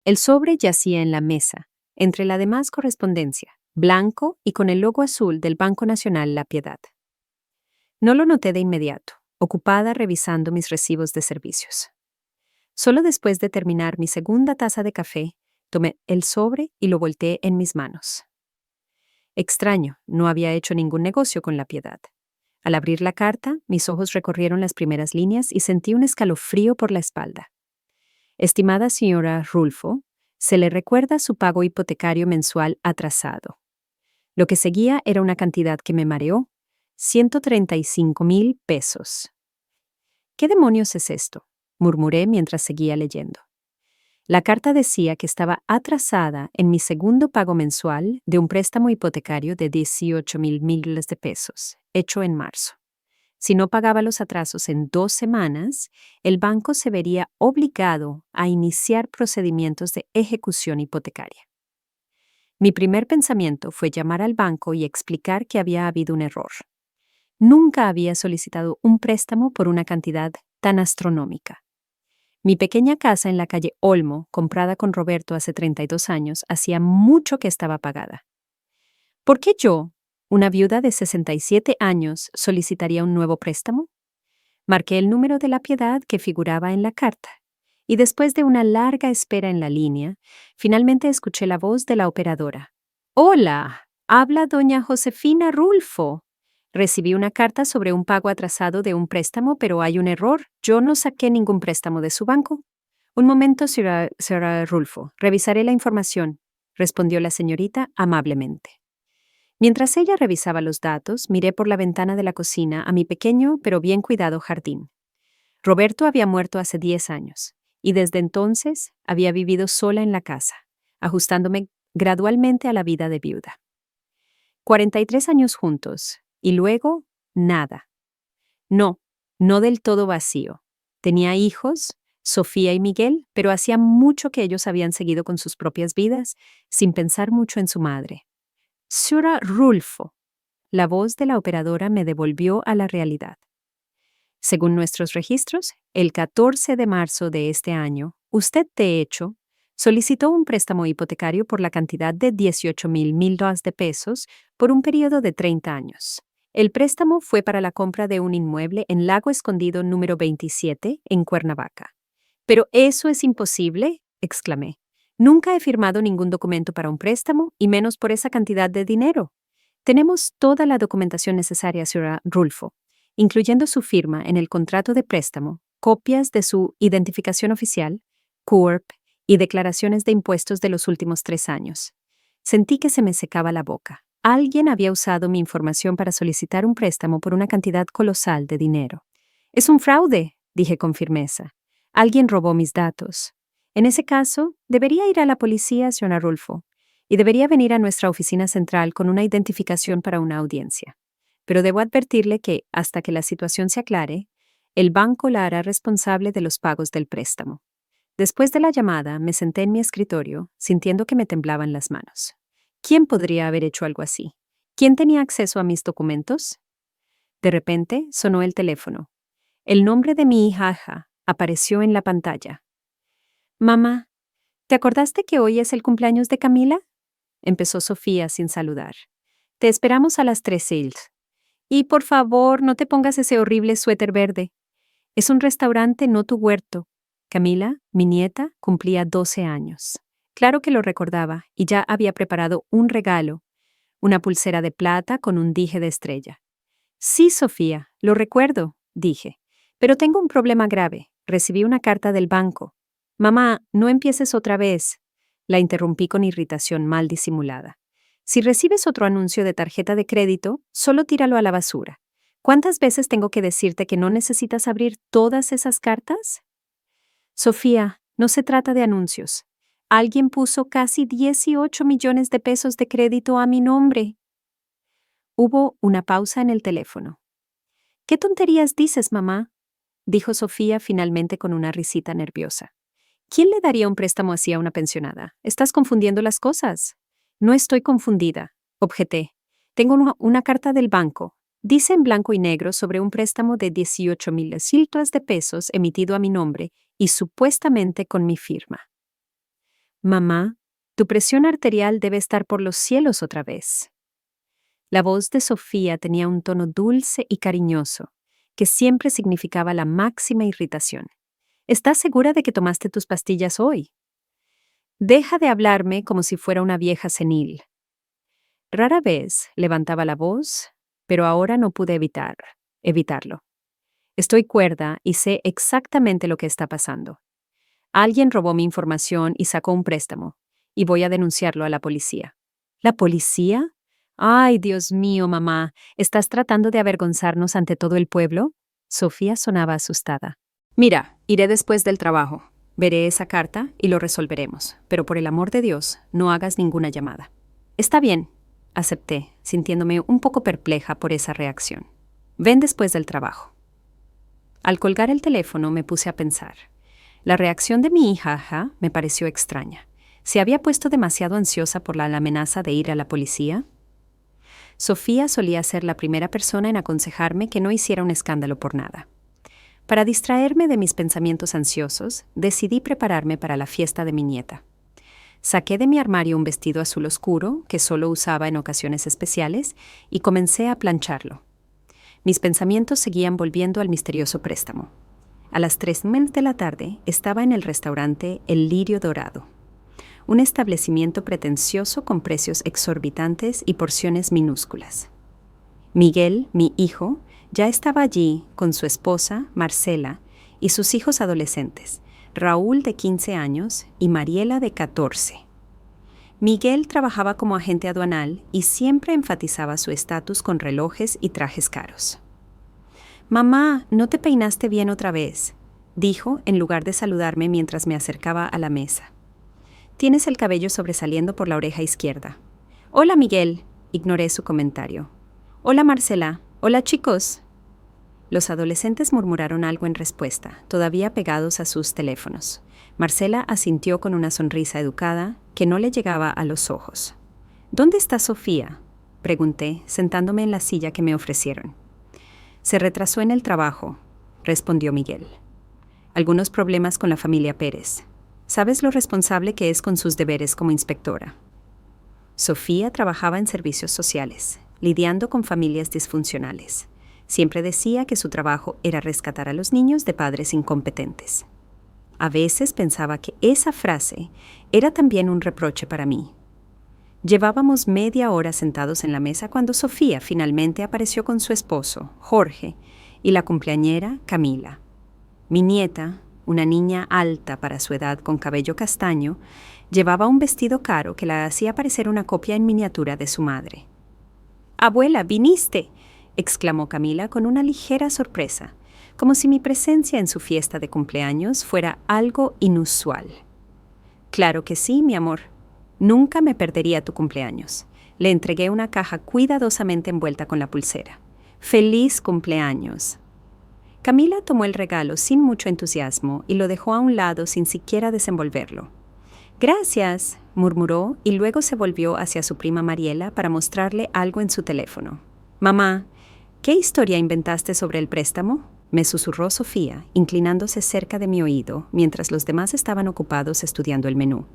El sobre yacía en la mesa, entre la demás correspondencia, blanco y con el logo azul del Banco Nacional La Piedad. No lo noté de inmediato, ocupada revisando mis recibos de servicios. Solo después de terminar mi segunda taza de café, tomé el sobre y lo volteé en mis manos. Extraño, no había hecho ningún negocio con La Piedad. Al abrir la carta, mis ojos recorrieron las primeras líneas y sentí un escalofrío por la espalda. Estimada señora Rulfo, se le recuerda su pago hipotecario mensual atrasado. Lo que seguía era una cantidad que me mareó: 135,000 pesos. ¿Qué demonios es esto?, murmuré mientras seguía leyendo. La carta decía que estaba atrasada en mi segundo pago mensual de un préstamo hipotecario de 18,000 miles de pesos, hecho en marzo. Si no pagaba los atrasos en 2 semanas, el banco se vería obligado a iniciar procedimientos de ejecución hipotecaria. Mi primer pensamiento fue llamar al banco y explicar que había habido un error. Nunca había solicitado un préstamo por una cantidad tan astronómica. Mi pequeña casa en la calle Olmo, comprada con Roberto hace 32 años, hacía mucho que estaba pagada. ¿Por qué yo, una viuda de 67 años, solicitaría un nuevo préstamo? Marqué el número de La Piedad que figuraba en la carta, y después de una larga espera en la línea, finalmente escuché la voz de la operadora. «Hola, habla doña Josefina Rulfo. Recibí una carta sobre un pago atrasado de un préstamo, pero hay un error. Yo no saqué ningún préstamo de su banco». «Un momento, señora Rulfo. Revisaré la información», respondió la señorita amablemente. Mientras ella revisaba los datos, miré por la ventana de la cocina a mi pequeño pero bien cuidado jardín. Roberto había muerto hace 10 años, y desde entonces había vivido sola en la casa, ajustándome gradualmente a la vida de viuda. 43 años juntos, y luego nada. No, no del todo vacío. Tenía hijos, Sofía y Miguel, pero hacía mucho que ellos habían seguido con sus propias vidas, sin pensar mucho en su madre. «Señora Rulfo», la voz de la operadora me devolvió a la realidad. Según nuestros registros, el 14 de marzo de este año, usted, de hecho, solicitó un préstamo hipotecario por la cantidad de 18,000 miles de pesos por un periodo de 30 años. El préstamo fue para la compra de un inmueble en Lago Escondido número 27, en Cuernavaca. «¿Pero eso es imposible?», exclamé. «Nunca he firmado ningún documento para un préstamo, y menos por esa cantidad de dinero». «Tenemos toda la documentación necesaria, señora Rulfo, incluyendo su firma en el contrato de préstamo, copias de su identificación oficial, CURP y declaraciones de impuestos de los últimos 3 años». Sentí que se me secaba la boca. Alguien había usado mi información para solicitar un préstamo por una cantidad colosal de dinero. «Es un fraude», dije con firmeza. «Alguien robó mis datos. En ese caso, debería ir a la policía, señora Rulfo, y debería venir a nuestra oficina central con una identificación para una audiencia. Pero debo advertirle que, hasta que la situación se aclare, el banco la hará responsable de los pagos del préstamo». Después de la llamada, me senté en mi escritorio, sintiendo que me temblaban las manos. ¿Quién podría haber hecho algo así? ¿Quién tenía acceso a mis documentos? De repente, sonó el teléfono. El nombre de mi hija apareció en la pantalla. «Mamá, ¿te acordaste que hoy es el cumpleaños de Camila?», empezó Sofía sin saludar. «Te esperamos a las 3:00. Y por favor, no te pongas ese horrible suéter verde. Es un restaurante, no tu huerto». Camila, mi nieta, cumplía 12 años. Claro que lo recordaba, y ya había preparado un regalo, una pulsera de plata con un dije de estrella. «Sí, Sofía, lo recuerdo», dije. «Pero tengo un problema grave. Recibí una carta del banco». «Mamá, no empieces otra vez», la interrumpí con irritación mal disimulada. «Si recibes otro anuncio de tarjeta de crédito, solo tíralo a la basura. ¿Cuántas veces tengo que decirte que no necesitas abrir todas esas cartas?» «Sofía, no se trata de anuncios. Alguien puso casi 18 millones de pesos de crédito a mi nombre». Hubo una pausa en el teléfono. «¿Qué tonterías dices, mamá?», dijo Sofía finalmente con una risita nerviosa. «¿Quién le daría un préstamo así a una pensionada? Estás confundiendo las cosas». «No estoy confundida», objeté. «Tengo una carta del banco. Dice en blanco y negro sobre un préstamo de 18,000 de pesos emitido a mi nombre y supuestamente con mi firma». Mamá, tu presión arterial debe estar por los cielos otra vez. La voz de Sofía tenía un tono dulce y cariñoso, que siempre significaba la máxima irritación. ¿Estás segura de que tomaste tus pastillas hoy? Deja de hablarme como si fuera una vieja senil. Rara vez levantaba la voz, pero ahora no pude evitarlo. Estoy cuerda y sé exactamente lo que está pasando. Alguien robó mi información y sacó un préstamo, y voy a denunciarlo a la policía. ¿La policía? Ay, Dios mío, mamá, ¿estás tratando de avergonzarnos ante todo el pueblo? Sofía sonaba asustada. Mira, iré después del trabajo. Veré esa carta y lo resolveremos, pero por el amor de Dios, no hagas ninguna llamada. Está bien, acepté, sintiéndome un poco perpleja por esa reacción. Ven después del trabajo. Al colgar el teléfono me puse a pensar. La reacción de mi hija me pareció extraña. ¿Se había puesto demasiado ansiosa por la amenaza de ir a la policía? Sofía solía ser la primera persona en aconsejarme que no hiciera un escándalo por nada. Para distraerme de mis pensamientos ansiosos, decidí prepararme para la fiesta de mi nieta. Saqué de mi armario un vestido azul oscuro que solo usaba en ocasiones especiales y comencé a plancharlo. Mis pensamientos seguían volviendo al misterioso préstamo. A las 3:00 de la tarde estaba en el restaurante El Lirio Dorado, un establecimiento pretencioso con precios exorbitantes y porciones minúsculas. Miguel, mi hijo, ya estaba allí con su esposa, Marcela, y sus hijos adolescentes, Raúl de 15 años y Mariela de 14. Miguel trabajaba como agente aduanal y siempre enfatizaba su estatus con relojes y trajes caros. «Mamá, ¿no te peinaste bien otra vez?», dijo en lugar de saludarme mientras me acercaba a la mesa. «Tienes el cabello sobresaliendo por la oreja izquierda». «Hola, Miguel», ignoré su comentario. «Hola, Marcela. Hola, chicos». Los adolescentes murmuraron algo en respuesta, todavía pegados a sus teléfonos. Marcela asintió con una sonrisa educada que no le llegaba a los ojos. «¿Dónde está Sofía?», pregunté, sentándome en la silla que me ofrecieron. «Se retrasó en el trabajo», respondió Miguel. «Algunos problemas con la familia Pérez. ¿Sabes lo responsable que es con sus deberes como inspectora?». Sofía trabajaba en servicios sociales, lidiando con familias disfuncionales. Siempre decía que su trabajo era rescatar a los niños de padres incompetentes. A veces pensaba que esa frase era también un reproche para mí. Llevábamos media hora sentados en la mesa cuando Sofía finalmente apareció con su esposo, Jorge, y la cumpleañera, Camila. Mi nieta, una niña alta para su edad con cabello castaño, llevaba un vestido caro que la hacía parecer una copia en miniatura de su madre. «Abuela, viniste», exclamó Camila con una ligera sorpresa, como si mi presencia en su fiesta de cumpleaños fuera algo inusual. «Claro que sí, mi amor. Nunca me perdería tu cumpleaños». Le entregué una caja cuidadosamente envuelta con la pulsera. «¡Feliz cumpleaños!». Camila tomó el regalo sin mucho entusiasmo y lo dejó a un lado sin siquiera desenvolverlo. «Gracias», murmuró y luego se volvió hacia su prima Mariela para mostrarle algo en su teléfono. «Mamá, ¿qué historia inventaste sobre el préstamo?», me susurró Sofía, inclinándose cerca de mi oído mientras los demás estaban ocupados estudiando el menú.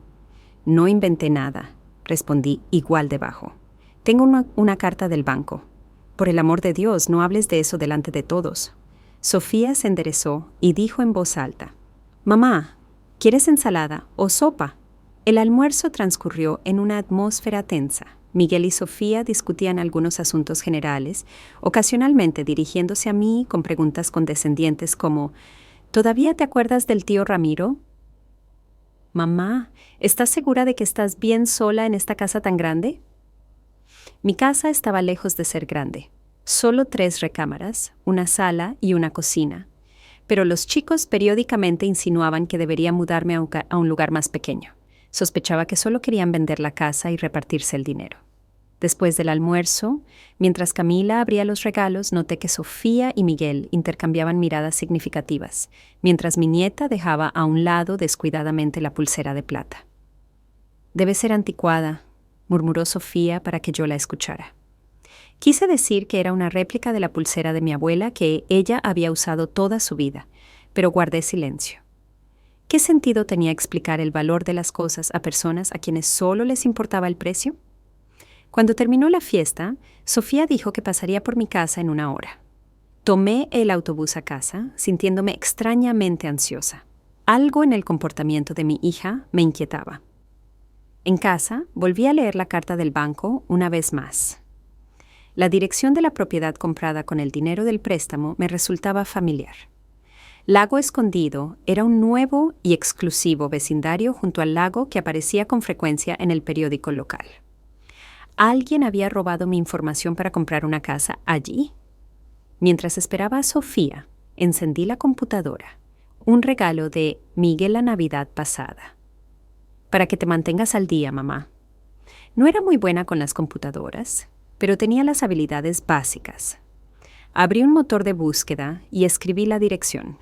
«No inventé nada», respondí igual de bajo. «Tengo una carta del banco. Por el amor de Dios, no hables de eso delante de todos». Sofía se enderezó y dijo en voz alta: «Mamá, ¿quieres ensalada o sopa?». El almuerzo transcurrió en una atmósfera tensa. Miguel y Sofía discutían algunos asuntos generales, ocasionalmente dirigiéndose a mí con preguntas condescendientes como: «¿Todavía te acuerdas del tío Ramiro?». «Mamá, ¿estás segura de que estás bien sola en esta casa tan grande?». Mi casa estaba lejos de ser grande. Solo 3 recámaras, una sala y una cocina. Pero los chicos periódicamente insinuaban que debería mudarme a un lugar más pequeño. Sospechaba que solo querían vender la casa y repartirse el dinero. Después del almuerzo, mientras Camila abría los regalos, noté que Sofía y Miguel intercambiaban miradas significativas, mientras mi nieta dejaba a un lado descuidadamente la pulsera de plata. «Debe ser anticuada», murmuró Sofía para que yo la escuchara. Quise decir que era una réplica de la pulsera de mi abuela que ella había usado toda su vida, pero guardé silencio. ¿Qué sentido tenía explicar el valor de las cosas a personas a quienes solo les importaba el precio? Cuando terminó la fiesta, Sofía dijo que pasaría por mi casa en 1 hora. Tomé el autobús a casa, sintiéndome extrañamente ansiosa. Algo en el comportamiento de mi hija me inquietaba. En casa, volví a leer la carta del banco una vez más. La dirección de la propiedad comprada con el dinero del préstamo me resultaba familiar. Lago Escondido era un nuevo y exclusivo vecindario junto al lago que aparecía con frecuencia en el periódico local. ¿Alguien había robado mi información para comprar una casa allí? Mientras esperaba a Sofía, encendí la computadora. Un regalo de Miguel la Navidad pasada. Para que te mantengas al día, mamá. No era muy buena con las computadoras, pero tenía las habilidades básicas. Abrí un motor de búsqueda y escribí la dirección.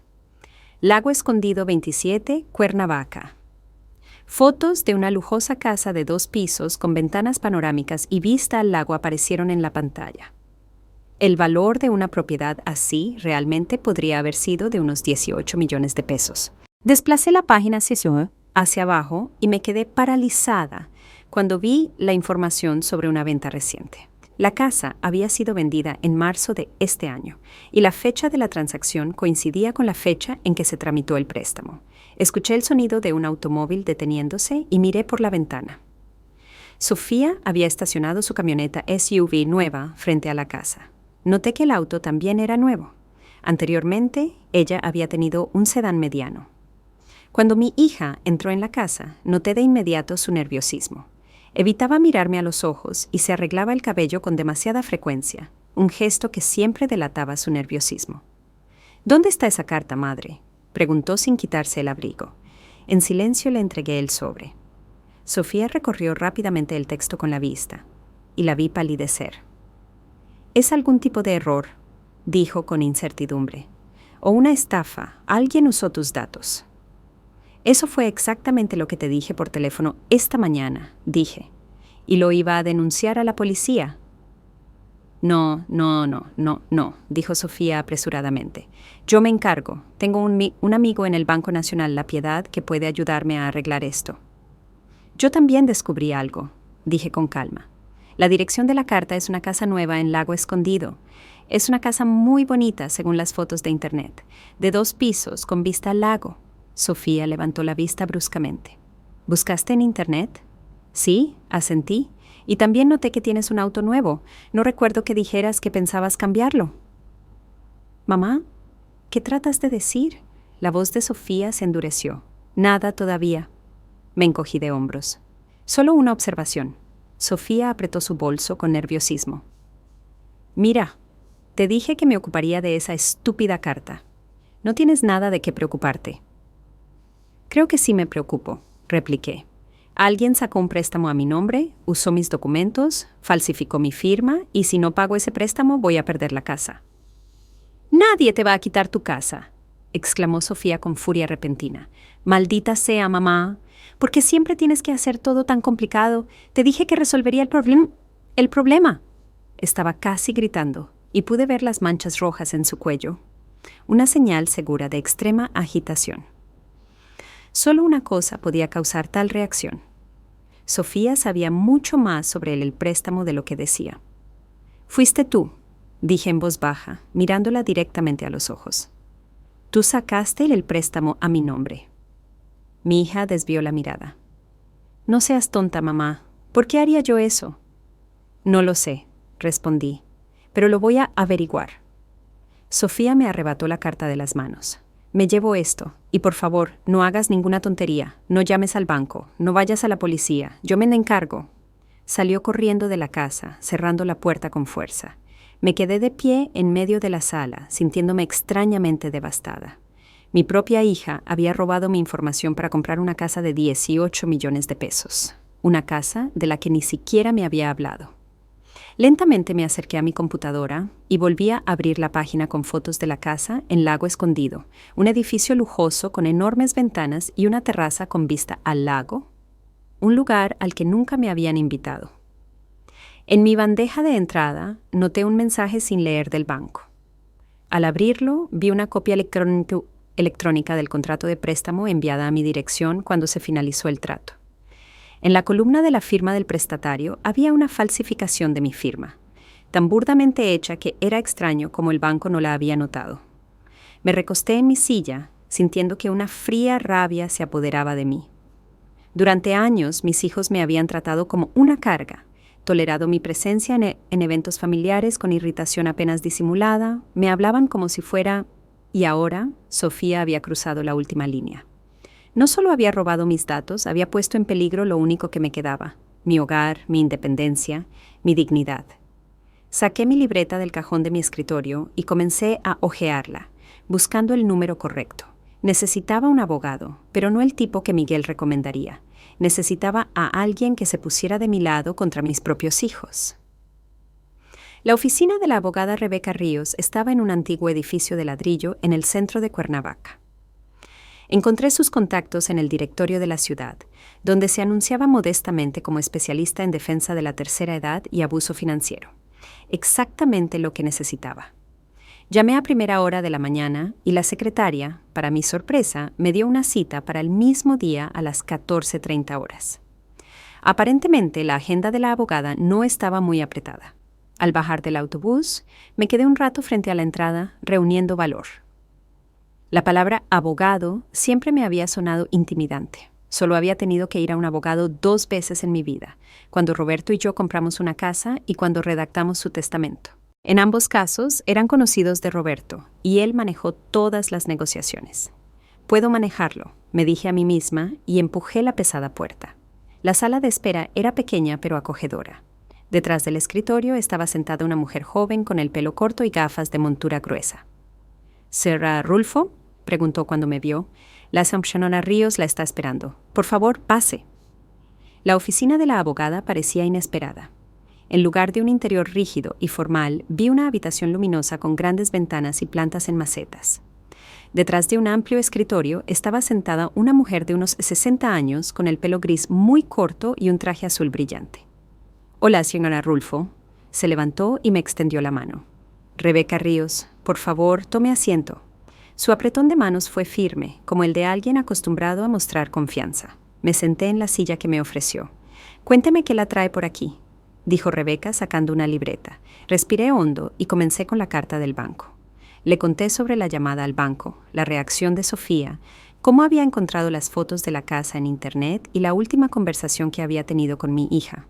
Lago Escondido 27, Cuernavaca. Fotos de una lujosa casa de 2 pisos con ventanas panorámicas y vista al lago aparecieron en la pantalla. El valor de una propiedad así realmente podría haber sido de unos 18 millones de pesos. Desplacé la página hacia abajo y me quedé paralizada cuando vi la información sobre una venta reciente. La casa había sido vendida en marzo de este año y la fecha de la transacción coincidía con la fecha en que se tramitó el préstamo. Escuché el sonido de un automóvil deteniéndose y miré por la ventana. Sofía había estacionado su camioneta SUV nueva frente a la casa. Noté que el auto también era nuevo. Anteriormente, ella había tenido un sedán mediano. Cuando mi hija entró en la casa, noté de inmediato su nerviosismo. Evitaba mirarme a los ojos y se arreglaba el cabello con demasiada frecuencia, un gesto que siempre delataba su nerviosismo. ¿Dónde está esa carta, madre?, preguntó sin quitarse el abrigo. En silencio le entregué el sobre. Sofía recorrió rápidamente el texto con la vista, y la vi palidecer. «Es algún tipo de error», dijo con incertidumbre. «O una estafa. Alguien usó tus datos». «Eso fue exactamente lo que te dije por teléfono esta mañana», dije. «Y lo iba a denunciar a la policía». No, dijo Sofía apresuradamente. «Yo me encargo. Tengo un amigo en el Banco Nacional La Piedad que puede ayudarme a arreglar esto». «Yo también descubrí algo», dije con calma. «La dirección de la carta es una casa nueva en Lago Escondido. Es una casa muy bonita, según las fotos de internet, de 2 pisos con vista al lago». Sofía levantó la vista bruscamente. «¿Buscaste en internet?» «Sí», asentí. «Y también noté que tienes un auto nuevo. No recuerdo que dijeras que pensabas cambiarlo». «Mamá, ¿qué tratas de decir?» La voz de Sofía se endureció. «Nada todavía». Me encogí de hombros. «Solo una observación». Sofía apretó su bolso con nerviosismo. «Mira, te dije que me ocuparía de esa estúpida carta. No tienes nada de qué preocuparte». «Creo que sí me preocupo», repliqué. «Alguien sacó un préstamo a mi nombre, usó mis documentos, falsificó mi firma y si no pago ese préstamo voy a perder la casa». «Nadie te va a quitar tu casa», exclamó Sofía con furia repentina. «Maldita sea, mamá. ¿Por qué siempre tienes que hacer todo tan complicado? Te dije que resolvería el problema». Estaba casi gritando y pude ver las manchas rojas en su cuello. Una señal segura de extrema agitación. Solo una cosa podía causar tal reacción. Sofía sabía mucho más sobre el préstamo de lo que decía. «Fuiste tú», dije en voz baja, mirándola directamente a los ojos. «Tú sacaste el préstamo a mi nombre». Mi hija desvió la mirada. «No seas tonta, mamá. ¿Por qué haría yo eso?» «No lo sé», respondí, «pero lo voy a averiguar». Sofía me arrebató la carta de las manos. «Me llevo esto, y por favor, no hagas ninguna tontería, no llames al banco, no vayas a la policía, yo me encargo». Salió corriendo de la casa, cerrando la puerta con fuerza. Me quedé de pie en medio de la sala, sintiéndome extrañamente devastada. Mi propia hija había robado mi información para comprar una casa de 18 millones de pesos, una casa de la que ni siquiera me había hablado. Lentamente me acerqué a mi computadora y volví a abrir la página con fotos de la casa en Lago Escondido, un edificio lujoso con enormes ventanas y una terraza con vista al lago, un lugar al que nunca me habían invitado. En mi bandeja de entrada noté un mensaje sin leer del banco. Al abrirlo, vi una copia electrónica del contrato de préstamo enviada a mi dirección cuando se finalizó el trato. En la columna de la firma del prestatario había una falsificación de mi firma, tan burdamente hecha que era extraño como el banco no la había notado. Me recosté en mi silla, sintiendo que una fría rabia se apoderaba de mí. Durante años mis hijos me habían tratado como una carga, tolerado mi presencia en eventos familiares con irritación apenas disimulada, me hablaban como si fuera... Y ahora, Sofía había cruzado la última línea. No solo había robado mis datos, había puesto en peligro lo único que me quedaba, mi hogar, mi independencia, mi dignidad. Saqué mi libreta del cajón de mi escritorio y comencé a hojearla, buscando el número correcto. Necesitaba un abogado, pero no el tipo que Miguel recomendaría. Necesitaba a alguien que se pusiera de mi lado contra mis propios hijos. La oficina de la abogada Rebeca Ríos estaba en un antiguo edificio de ladrillo en el centro de Cuernavaca. Encontré sus contactos en el directorio de la ciudad, donde se anunciaba modestamente como especialista en defensa de la tercera edad y abuso financiero. Exactamente lo que necesitaba. Llamé a primera hora de la mañana y la secretaria, para mi sorpresa, me dio una cita para el mismo día a las 14:30 horas. Aparentemente, la agenda de la abogada no estaba muy apretada. Al bajar del autobús, me quedé un rato frente a la entrada, reuniendo valor. La palabra abogado siempre me había sonado intimidante. Solo había tenido que ir a un abogado 2 veces en mi vida, cuando Roberto y yo compramos una casa y cuando redactamos su testamento. En ambos casos eran conocidos de Roberto, y él manejó todas las negociaciones. Puedo manejarlo, me dije a mí misma, y empujé la pesada puerta. La sala de espera era pequeña pero acogedora. Detrás del escritorio estaba sentada una mujer joven con el pelo corto y gafas de montura gruesa. ¿Sra. Rulfo?, preguntó cuando me vio. La señora Ríos la está esperando. Por favor, pase. La oficina de la abogada parecía inesperada. En lugar de un interior rígido y formal, vi una habitación luminosa con grandes ventanas y plantas en macetas. Detrás de un amplio escritorio estaba sentada una mujer de unos 60 años con el pelo gris muy corto y un traje azul brillante. «Hola, señora Rulfo». Se levantó y me extendió la mano. «Rebeca Ríos, por favor, tome asiento». Su apretón de manos fue firme, como el de alguien acostumbrado a mostrar confianza. Me senté en la silla que me ofreció. «Cuénteme qué la trae por aquí», dijo Rebeca sacando una libreta. Respiré hondo y comencé con la carta del banco. Le conté sobre la llamada al banco, la reacción de Sofía, cómo había encontrado las fotos de la casa en internet y la última conversación que había tenido con mi hija.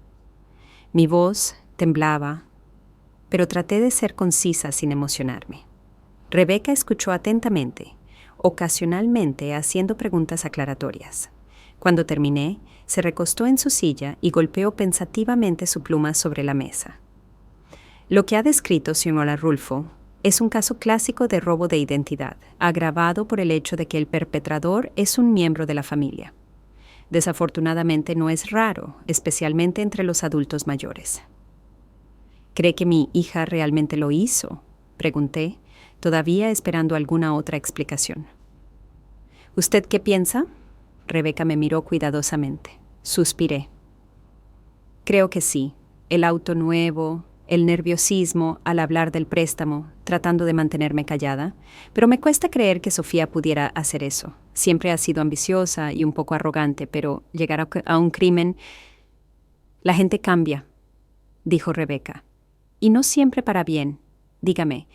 Mi voz temblaba, pero traté de ser concisa sin emocionarme. Rebeca escuchó atentamente, ocasionalmente haciendo preguntas aclaratorias. Cuando terminé, se recostó en su silla y golpeó pensativamente su pluma sobre la mesa. Lo que ha descrito señora Rulfo es un caso clásico de robo de identidad, agravado por el hecho de que el perpetrador es un miembro de la familia. Desafortunadamente no es raro, especialmente entre los adultos mayores. ¿Cree que mi hija realmente lo hizo?, pregunté, todavía esperando alguna otra explicación. ¿Usted qué piensa?, Rebeca me miró cuidadosamente. Suspiré. Creo que sí. El auto nuevo, el nerviosismo al hablar del préstamo, tratando de mantenerme callada, pero me cuesta creer que Sofía pudiera hacer eso. Siempre ha sido ambiciosa y un poco arrogante, pero llegar a un crimen... La gente cambia, dijo Rebeca. Y no siempre para bien. Dígame,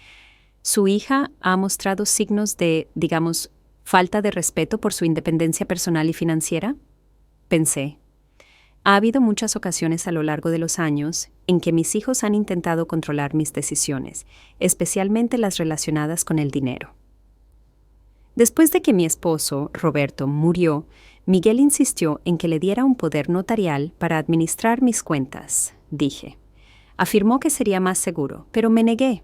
¿su hija ha mostrado signos de, digamos, falta de respeto por su independencia personal y financiera? Pensé. Ha habido muchas ocasiones a lo largo de los años en que mis hijos han intentado controlar mis decisiones, especialmente las relacionadas con el dinero. Después de que mi esposo, Roberto, murió, Miguel insistió en que le diera un poder notarial para administrar mis cuentas, dije. Afirmó que sería más seguro, pero me negué.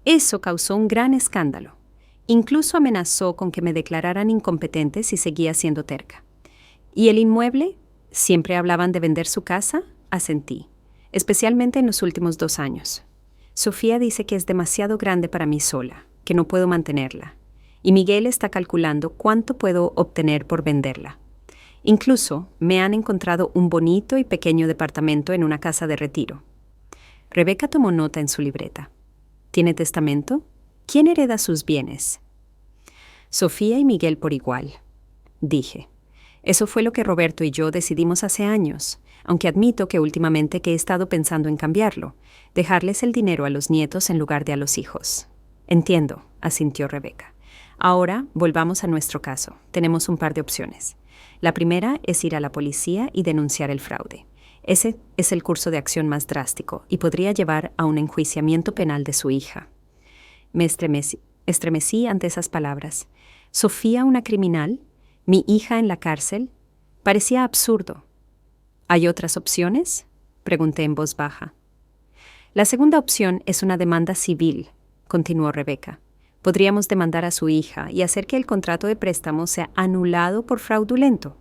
Eso causó un gran escándalo. Incluso amenazó con que me declararan incompetente si seguía siendo terca. ¿Y el inmueble? ¿Siempre hablaban de vender su casa? Asentí, especialmente en los últimos 2 años. Sofía dice que es demasiado grande para mí sola, que no puedo mantenerla. Y Miguel está calculando cuánto puedo obtener por venderla. Incluso me han encontrado un bonito y pequeño departamento en una casa de retiro. Rebeca tomó nota en su libreta. ¿Tiene testamento? ¿Quién hereda sus bienes? Sofía y Miguel por igual, dije. Eso fue lo que Roberto y yo decidimos hace años, aunque admito que últimamente que he estado pensando en cambiarlo, dejarles el dinero a los nietos en lugar de a los hijos. Entiendo, asintió Rebeca. Ahora volvamos a nuestro caso. Tenemos un par de opciones. La primera es ir a la policía y denunciar el fraude. Ese es el curso de acción más drástico y podría llevar a un enjuiciamiento penal de su hija. Me estremecí ante esas palabras. ¿Sofía una criminal? ¿Mi hija en la cárcel? Parecía absurdo. ¿Hay otras opciones?, pregunté en voz baja. La segunda opción es una demanda civil, continuó Rebeca. Podríamos demandar a su hija y hacer que el contrato de préstamo sea anulado por fraudulento.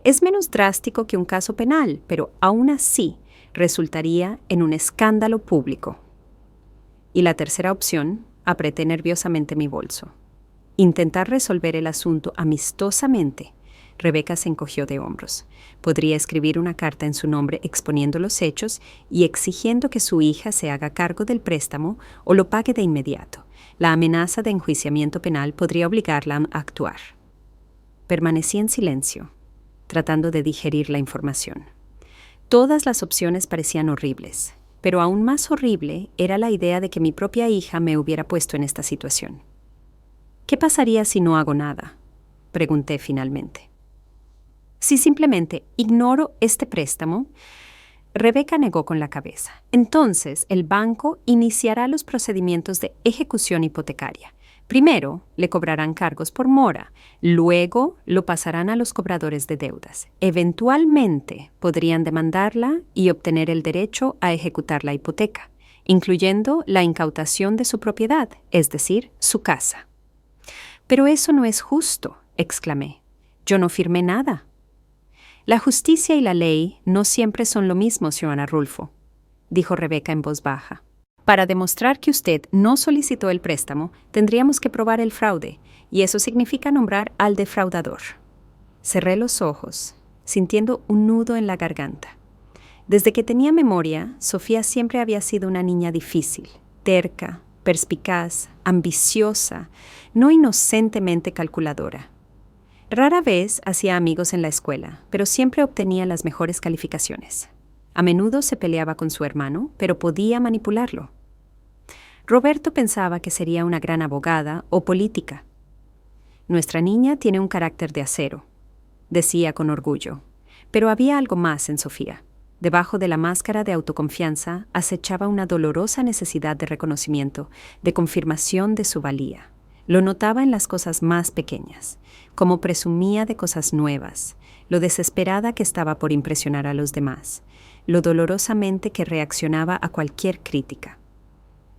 Es menos drástico que un caso penal, pero aún así resultaría en un escándalo público. Y la tercera opción, apreté nerviosamente mi bolso. Intentar resolver el asunto amistosamente. Rebeca se encogió de hombros. Podría escribir una carta en su nombre exponiendo los hechos y exigiendo que su hija se haga cargo del préstamo o lo pague de inmediato. La amenaza de enjuiciamiento penal podría obligarla a actuar. Permanecí en silencio, tratando de digerir la información. Todas las opciones parecían horribles, pero aún más horrible era la idea de que mi propia hija me hubiera puesto en esta situación. ¿Qué pasaría si no hago nada?, pregunté finalmente. Si simplemente ignoro este préstamo, Rebeca negó con la cabeza. Entonces, el banco iniciará los procedimientos de ejecución hipotecaria. Primero, le cobrarán cargos por mora. Luego, lo pasarán a los cobradores de deudas. Eventualmente, podrían demandarla y obtener el derecho a ejecutar la hipoteca, incluyendo la incautación de su propiedad, es decir, su casa. «Pero eso no es justo», exclamé. «Yo no firmé nada». «La justicia y la ley no siempre son lo mismo, señora Rulfo», dijo Rebeca en voz baja. «Para demostrar que usted no solicitó el préstamo, tendríamos que probar el fraude, y eso significa nombrar al defraudador». Cerré los ojos, sintiendo un nudo en la garganta. Desde que tenía memoria, Sofía siempre había sido una niña difícil, terca, perspicaz, ambiciosa, no inocentemente calculadora. Rara vez hacía amigos en la escuela, pero siempre obtenía las mejores calificaciones. A menudo se peleaba con su hermano, pero podía manipularlo. Roberto pensaba que sería una gran abogada o política. «Nuestra niña tiene un carácter de acero», decía con orgullo, pero había algo más en Sofía. Debajo de la máscara de autoconfianza acechaba una dolorosa necesidad de reconocimiento, de confirmación de su valía. Lo notaba en las cosas más pequeñas, como presumía de cosas nuevas, lo desesperada que estaba por impresionar a los demás, lo dolorosamente que reaccionaba a cualquier crítica.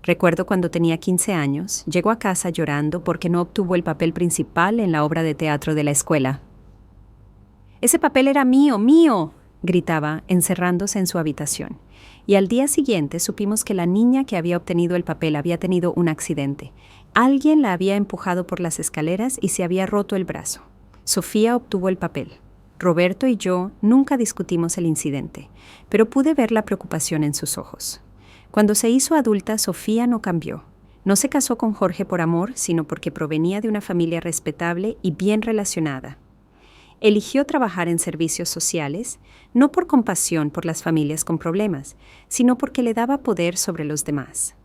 Recuerdo cuando tenía 15 años, llegó a casa llorando porque no obtuvo el papel principal en la obra de teatro de la escuela. «¡Ese papel era mío, mío!», gritaba, encerrándose en su habitación. Y al día siguiente supimos que la niña que había obtenido el papel había tenido un accidente. Alguien la había empujado por las escaleras y se había roto el brazo. Sofía obtuvo el papel. Roberto y yo nunca discutimos el incidente, pero pude ver la preocupación en sus ojos. Cuando se hizo adulta, Sofía no cambió. No se casó con Jorge por amor, sino porque provenía de una familia respetable y bien relacionada. Eligió trabajar en servicios sociales, no por compasión por las familias con problemas, sino porque le daba poder sobre los demás.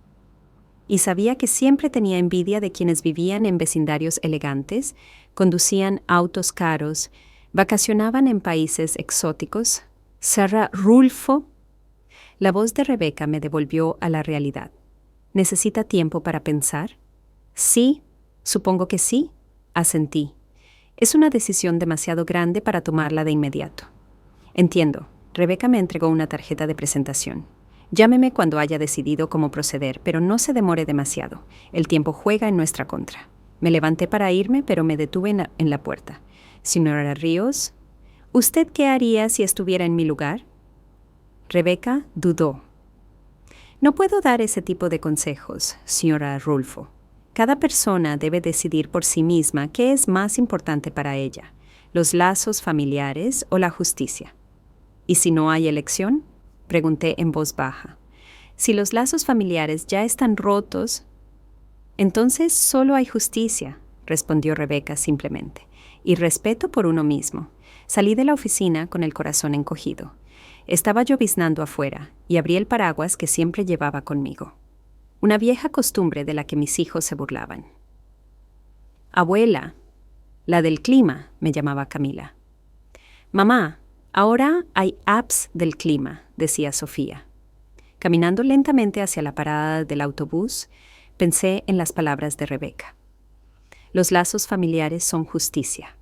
Y sabía que siempre tenía envidia de quienes vivían en vecindarios elegantes, conducían autos caros, vacacionaban en países exóticos. «Sarah Rulfo». La voz de Rebeca me devolvió a la realidad. «¿Necesita tiempo para pensar?» «Sí, supongo que sí», asentí. «Es una decisión demasiado grande para tomarla de inmediato». «Entiendo». Rebeca me entregó una tarjeta de presentación. «Llámeme cuando haya decidido cómo proceder, pero no se demore demasiado. El tiempo juega en nuestra contra». Me levanté para irme, pero me detuve en la puerta. «Señora Ríos, ¿usted qué haría si estuviera en mi lugar?» Rebeca dudó. «No puedo dar ese tipo de consejos, señora Rulfo. Cada persona debe decidir por sí misma qué es más importante para ella, los lazos familiares o la justicia». «¿Y si no hay elección?», pregunté en voz baja. «Si los lazos familiares ya están rotos, entonces solo hay justicia», respondió Rebeca simplemente, y respeto por uno mismo. Salí de la oficina con el corazón encogido. Estaba lloviznando afuera y abrí el paraguas que siempre llevaba conmigo. Una vieja costumbre de la que mis hijos se burlaban. Abuela, la del clima, me llamaba Camila. Mamá, ahora hay apps del clima, decía Sofía. Caminando lentamente hacia la parada del autobús, pensé en las palabras de Rebeca. Los lazos familiares son justicia,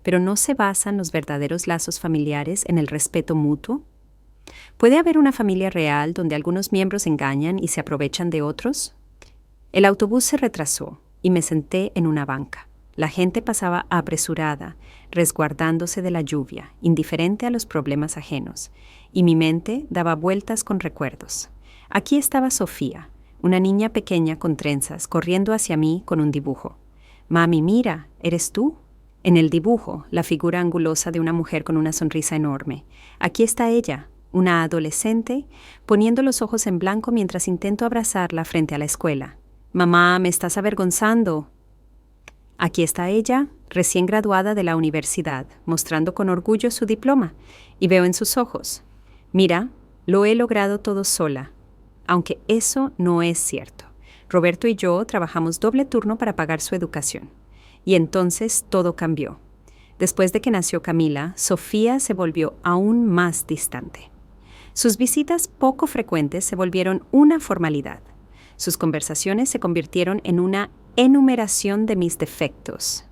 pero ¿no se basan los verdaderos lazos familiares en el respeto mutuo? ¿Puede haber una familia real donde algunos miembros engañan y se aprovechan de otros? El autobús se retrasó y me senté en una banca. La gente pasaba apresurada, resguardándose de la lluvia, indiferente a los problemas ajenos, y mi mente daba vueltas con recuerdos. Aquí estaba Sofía, una niña pequeña con trenzas, corriendo hacia mí con un dibujo. «Mami, mira, ¿eres tú?» En el dibujo, la figura angulosa de una mujer con una sonrisa enorme. Aquí está ella, una adolescente, poniendo los ojos en blanco mientras intento abrazarla frente a la escuela. «Mamá, me estás avergonzando». Aquí está ella, recién graduada de la universidad, mostrando con orgullo su diploma, y veo en sus ojos: «Mira, lo he logrado todo sola». Aunque eso no es cierto. Roberto y yo trabajamos doble turno para pagar su educación. Y entonces todo cambió. Después de que nació Camila, Sofía se volvió aún más distante. Sus visitas poco frecuentes se volvieron una formalidad. Sus conversaciones se convirtieron en una enumeración de mis defectos.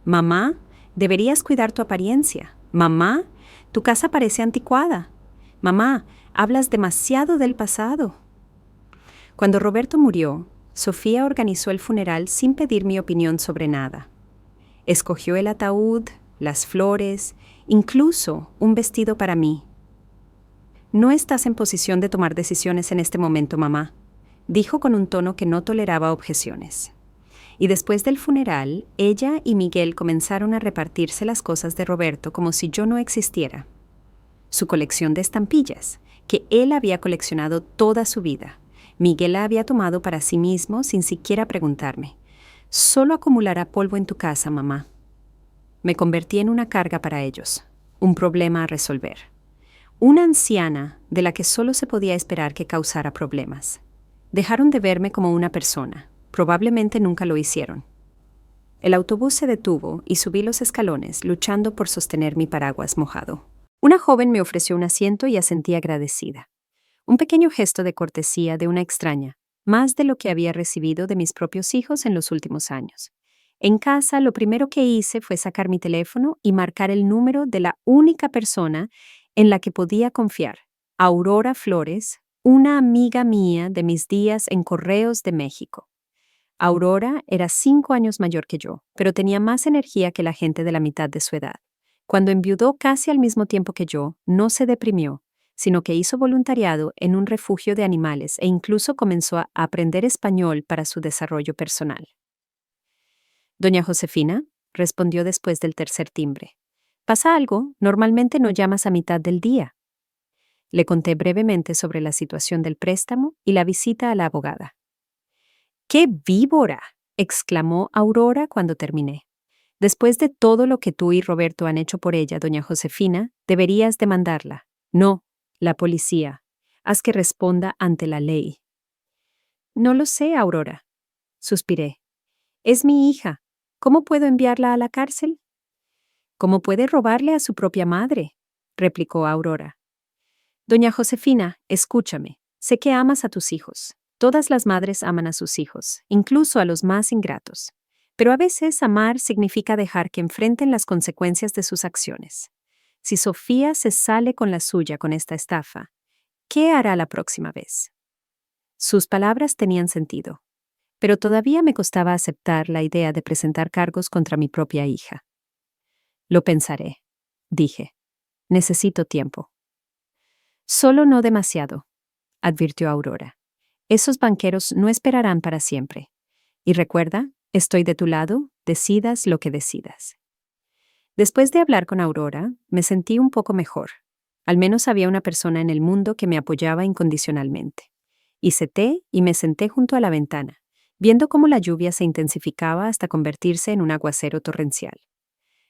«Mamá, deberías cuidar tu apariencia. Mamá, tu casa parece anticuada. Mamá, hablas demasiado del pasado». Cuando Roberto murió, Sofía organizó el funeral sin pedir mi opinión sobre nada. Escogió el ataúd, las flores, incluso un vestido para mí. «No estás en posición de tomar decisiones en este momento, mamá», dijo con un tono que no toleraba objeciones. Y después del funeral, ella y Miguel comenzaron a repartirse las cosas de Roberto como si yo no existiera. Su colección de estampillas, que él había coleccionado toda su vida, Miguel la había tomado para sí mismo sin siquiera preguntarme. «Solo acumulará polvo en tu casa, mamá». Me convertí en una carga para ellos, un problema a resolver. Una anciana de la que solo se podía esperar que causara problemas. Dejaron de verme como una persona. Probablemente nunca lo hicieron. El autobús se detuvo y subí los escalones, luchando por sostener mi paraguas mojado. Una joven me ofreció un asiento y asentí agradecida. Un pequeño gesto de cortesía de una extraña, más de lo que había recibido de mis propios hijos en los últimos años. En casa, lo primero que hice fue sacar mi teléfono y marcar el número de la única persona en la que podía confiar, Aurora Flores, una amiga mía de mis días en Correos de México. Aurora era 5 años mayor que yo, pero tenía más energía que la gente de la mitad de su edad. Cuando enviudó casi al mismo tiempo que yo, no se deprimió, sino que hizo voluntariado en un refugio de animales e incluso comenzó a aprender español para su desarrollo personal. «Doña Josefina», respondió después del tercer timbre. «¿Pasa algo? Normalmente no llamas a mitad del día». Le conté brevemente sobre la situación del préstamo y la visita a la abogada. «¡Qué víbora!», exclamó Aurora cuando terminé. «Después de todo lo que tú y Roberto han hecho por ella, doña Josefina, deberías demandarla». «No, la policía. Haz que responda ante la ley». «No lo sé, Aurora», suspiré. «Es mi hija. ¿Cómo puedo enviarla a la cárcel?» «¿Cómo puede robarle a su propia madre?», replicó Aurora. «Doña Josefina, escúchame. Sé que amas a tus hijos. Todas las madres aman a sus hijos, incluso a los más ingratos. Pero a veces amar significa dejar que enfrenten las consecuencias de sus acciones. Si Sofía se sale con la suya con esta estafa, ¿qué hará la próxima vez?». Sus palabras tenían sentido, pero todavía me costaba aceptar la idea de presentar cargos contra mi propia hija. «Lo pensaré», dije. «Necesito tiempo». «Solo no demasiado», advirtió Aurora. «Esos banqueros no esperarán para siempre. Y recuerda, estoy de tu lado, decidas lo que decidas». Después de hablar con Aurora, me sentí un poco mejor. Al menos había una persona en el mundo que me apoyaba incondicionalmente. Hice té y me senté junto a la ventana, viendo cómo la lluvia se intensificaba hasta convertirse en un aguacero torrencial.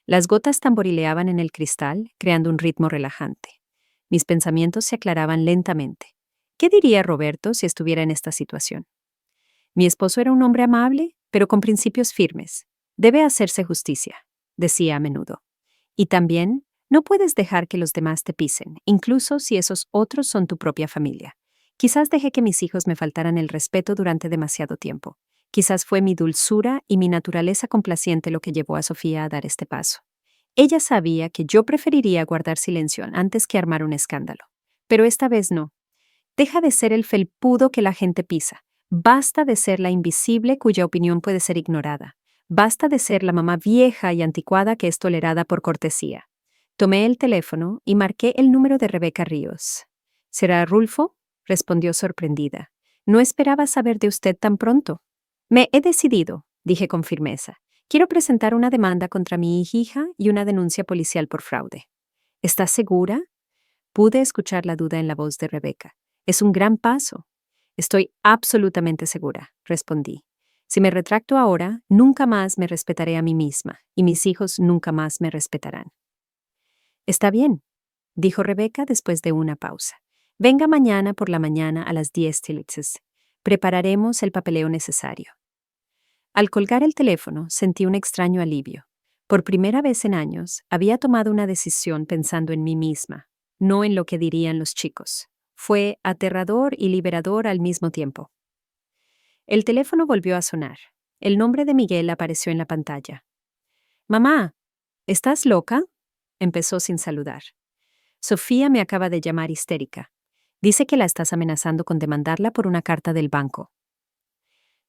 Las gotas tamborileaban en el cristal, creando un ritmo relajante. Mis pensamientos se aclaraban lentamente. ¿Qué diría Roberto si estuviera en esta situación? Mi esposo era un hombre amable, pero con principios firmes. Debe hacerse justicia, decía a menudo. Y también, no puedes dejar que los demás te pisen, incluso si esos otros son tu propia familia. Quizás dejé que mis hijos me faltaran el respeto durante demasiado tiempo. Quizás fue mi dulzura y mi naturaleza complaciente lo que llevó a Sofía a dar este paso. Ella sabía que yo preferiría guardar silencio antes que armar un escándalo. Pero esta vez no. Deja de ser el felpudo que la gente pisa. Basta de ser la invisible cuya opinión puede ser ignorada. Basta de ser la mamá vieja y anticuada que es tolerada por cortesía. Tomé el teléfono y marqué el número de Rebeca Ríos. ¿Será Rulfo? Respondió sorprendida. No esperaba saber de usted tan pronto. Me he decidido, dije con firmeza. Quiero presentar una demanda contra mi hija y una denuncia policial por fraude. ¿Estás segura? Pude escuchar la duda en la voz de Rebeca. Es un gran paso. Estoy absolutamente segura, respondí. Si me retracto ahora, nunca más me respetaré a mí misma, y mis hijos nunca más me respetarán. Está bien, dijo Rebeca después de una pausa. Venga mañana por la mañana a las 10 tiliches. Prepararemos el papeleo necesario. Al colgar el teléfono, sentí un extraño alivio. Por primera vez en años, había tomado una decisión pensando en mí misma, no en lo que dirían los chicos. Fue aterrador y liberador al mismo tiempo. El teléfono volvió a sonar. El nombre de Miguel apareció en la pantalla. «Mamá, ¿estás loca?», empezó sin saludar. «Sofía me acaba de llamar histérica. Dice que la estás amenazando con demandarla por una carta del banco».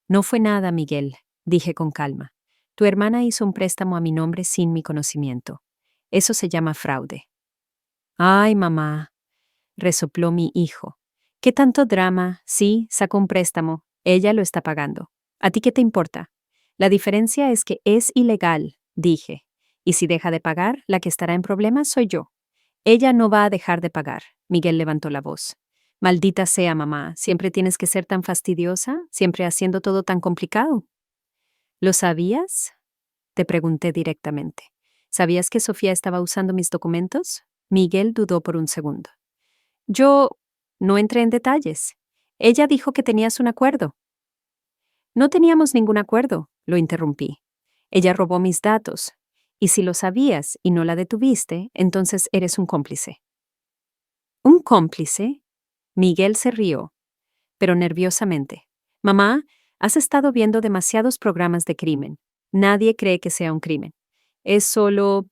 «No fue nada, Miguel», dije con calma. «Tu hermana hizo un préstamo a mi nombre sin mi conocimiento. Eso se llama fraude». «Ay, mamá», resopló mi hijo. «¿Qué tanto drama? Sí, sacó un préstamo. Ella lo está pagando. ¿A ti qué te importa? La diferencia es que es ilegal», dije. «Y si deja de pagar, la que estará en problemas soy yo». «Ella no va a dejar de pagar», Miguel levantó la voz. «Maldita sea, mamá, siempre tienes que ser tan fastidiosa, siempre haciendo todo tan complicado». «¿Lo sabías?», te pregunté directamente. «¿Sabías que Sofía estaba usando mis documentos?». Miguel dudó por un segundo. «Yo no entré en detalles. Ella dijo que tenías un acuerdo». «No teníamos ningún acuerdo», lo interrumpí. «Ella robó mis datos. Y si lo sabías y no la detuviste, entonces eres un cómplice». «¿Un cómplice?». Miguel se rió, pero nerviosamente. «Mamá, has estado viendo demasiados programas de crimen. Nadie cree que sea un crimen. Es solo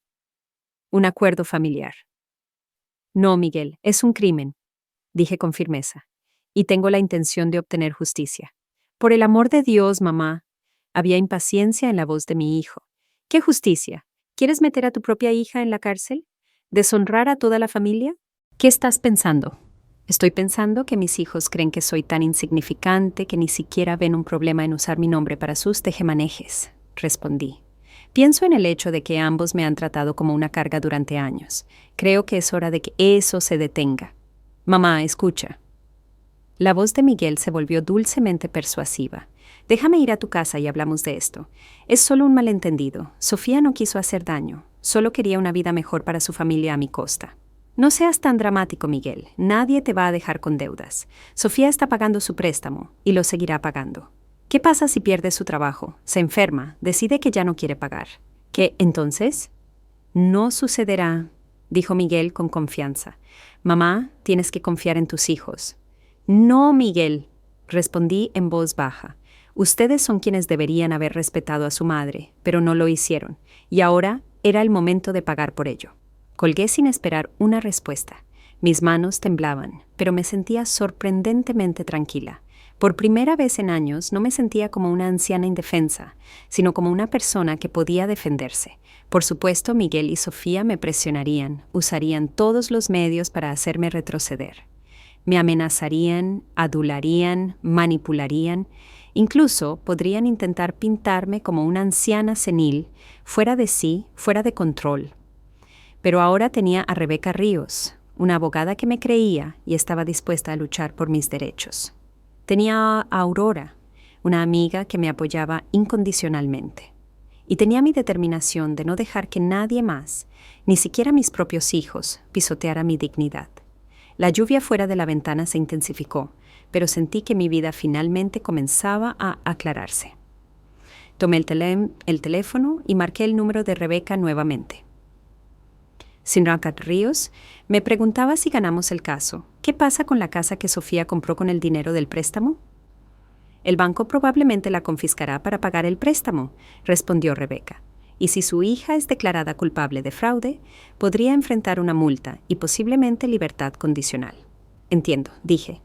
un acuerdo familiar». «No, Miguel, es un crimen», dije con firmeza. «Y tengo la intención de obtener justicia». «Por el amor de Dios, mamá». Había impaciencia en la voz de mi hijo. «¿Qué justicia? ¿Quieres meter a tu propia hija en la cárcel? ¿Deshonrar a toda la familia? ¿Qué estás pensando?». «Estoy pensando que mis hijos creen que soy tan insignificante que ni siquiera ven un problema en usar mi nombre para sus tejemanejes», respondí. «Pienso en el hecho de que ambos me han tratado como una carga durante años. Creo que es hora de que eso se detenga. Mamá, escucha». La voz de Miguel se volvió dulcemente persuasiva. «Déjame ir a tu casa y hablamos de esto. Es solo un malentendido. Sofía no quiso hacer daño. Solo quería una vida mejor para su familia a mi costa. No seas tan dramático, Miguel. Nadie te va a dejar con deudas. Sofía está pagando su préstamo y lo seguirá pagando. ¿Qué pasa si pierde su trabajo, se enferma, decide que ya no quiere pagar? ¿Qué entonces?». «No sucederá», dijo Miguel con confianza. «Mamá, tienes que confiar en tus hijos». «No, Miguel», respondí en voz baja. «Ustedes son quienes deberían haber respetado a su madre, pero no lo hicieron, y ahora era el momento de pagar por ello». Colgué sin esperar una respuesta. Mis manos temblaban, pero me sentía sorprendentemente tranquila. Por primera vez en años no me sentía como una anciana indefensa, sino como una persona que podía defenderse. Por supuesto, Miguel y Sofía me presionarían, usarían todos los medios para hacerme retroceder. Me amenazarían, adularían, manipularían, incluso podrían intentar pintarme como una anciana senil, fuera de sí, fuera de control. Pero ahora tenía a Rebeca Ríos, una abogada que me creía y estaba dispuesta a luchar por mis derechos. Tenía a Aurora, una amiga que me apoyaba incondicionalmente. Y tenía mi determinación de no dejar que nadie más, ni siquiera mis propios hijos, pisoteara mi dignidad. La lluvia fuera de la ventana se intensificó, pero sentí que mi vida finalmente comenzaba a aclararse. Tomé el teléfono y marqué el número de Rebeca nuevamente. Sinrakat Ríos, me preguntaba si ganamos el caso. ¿Qué pasa con la casa que Sofía compró con el dinero del préstamo? El banco probablemente la confiscará para pagar el préstamo, respondió Rebeca. Y si su hija es declarada culpable de fraude, podría enfrentar una multa y posiblemente libertad condicional. Entiendo, dije.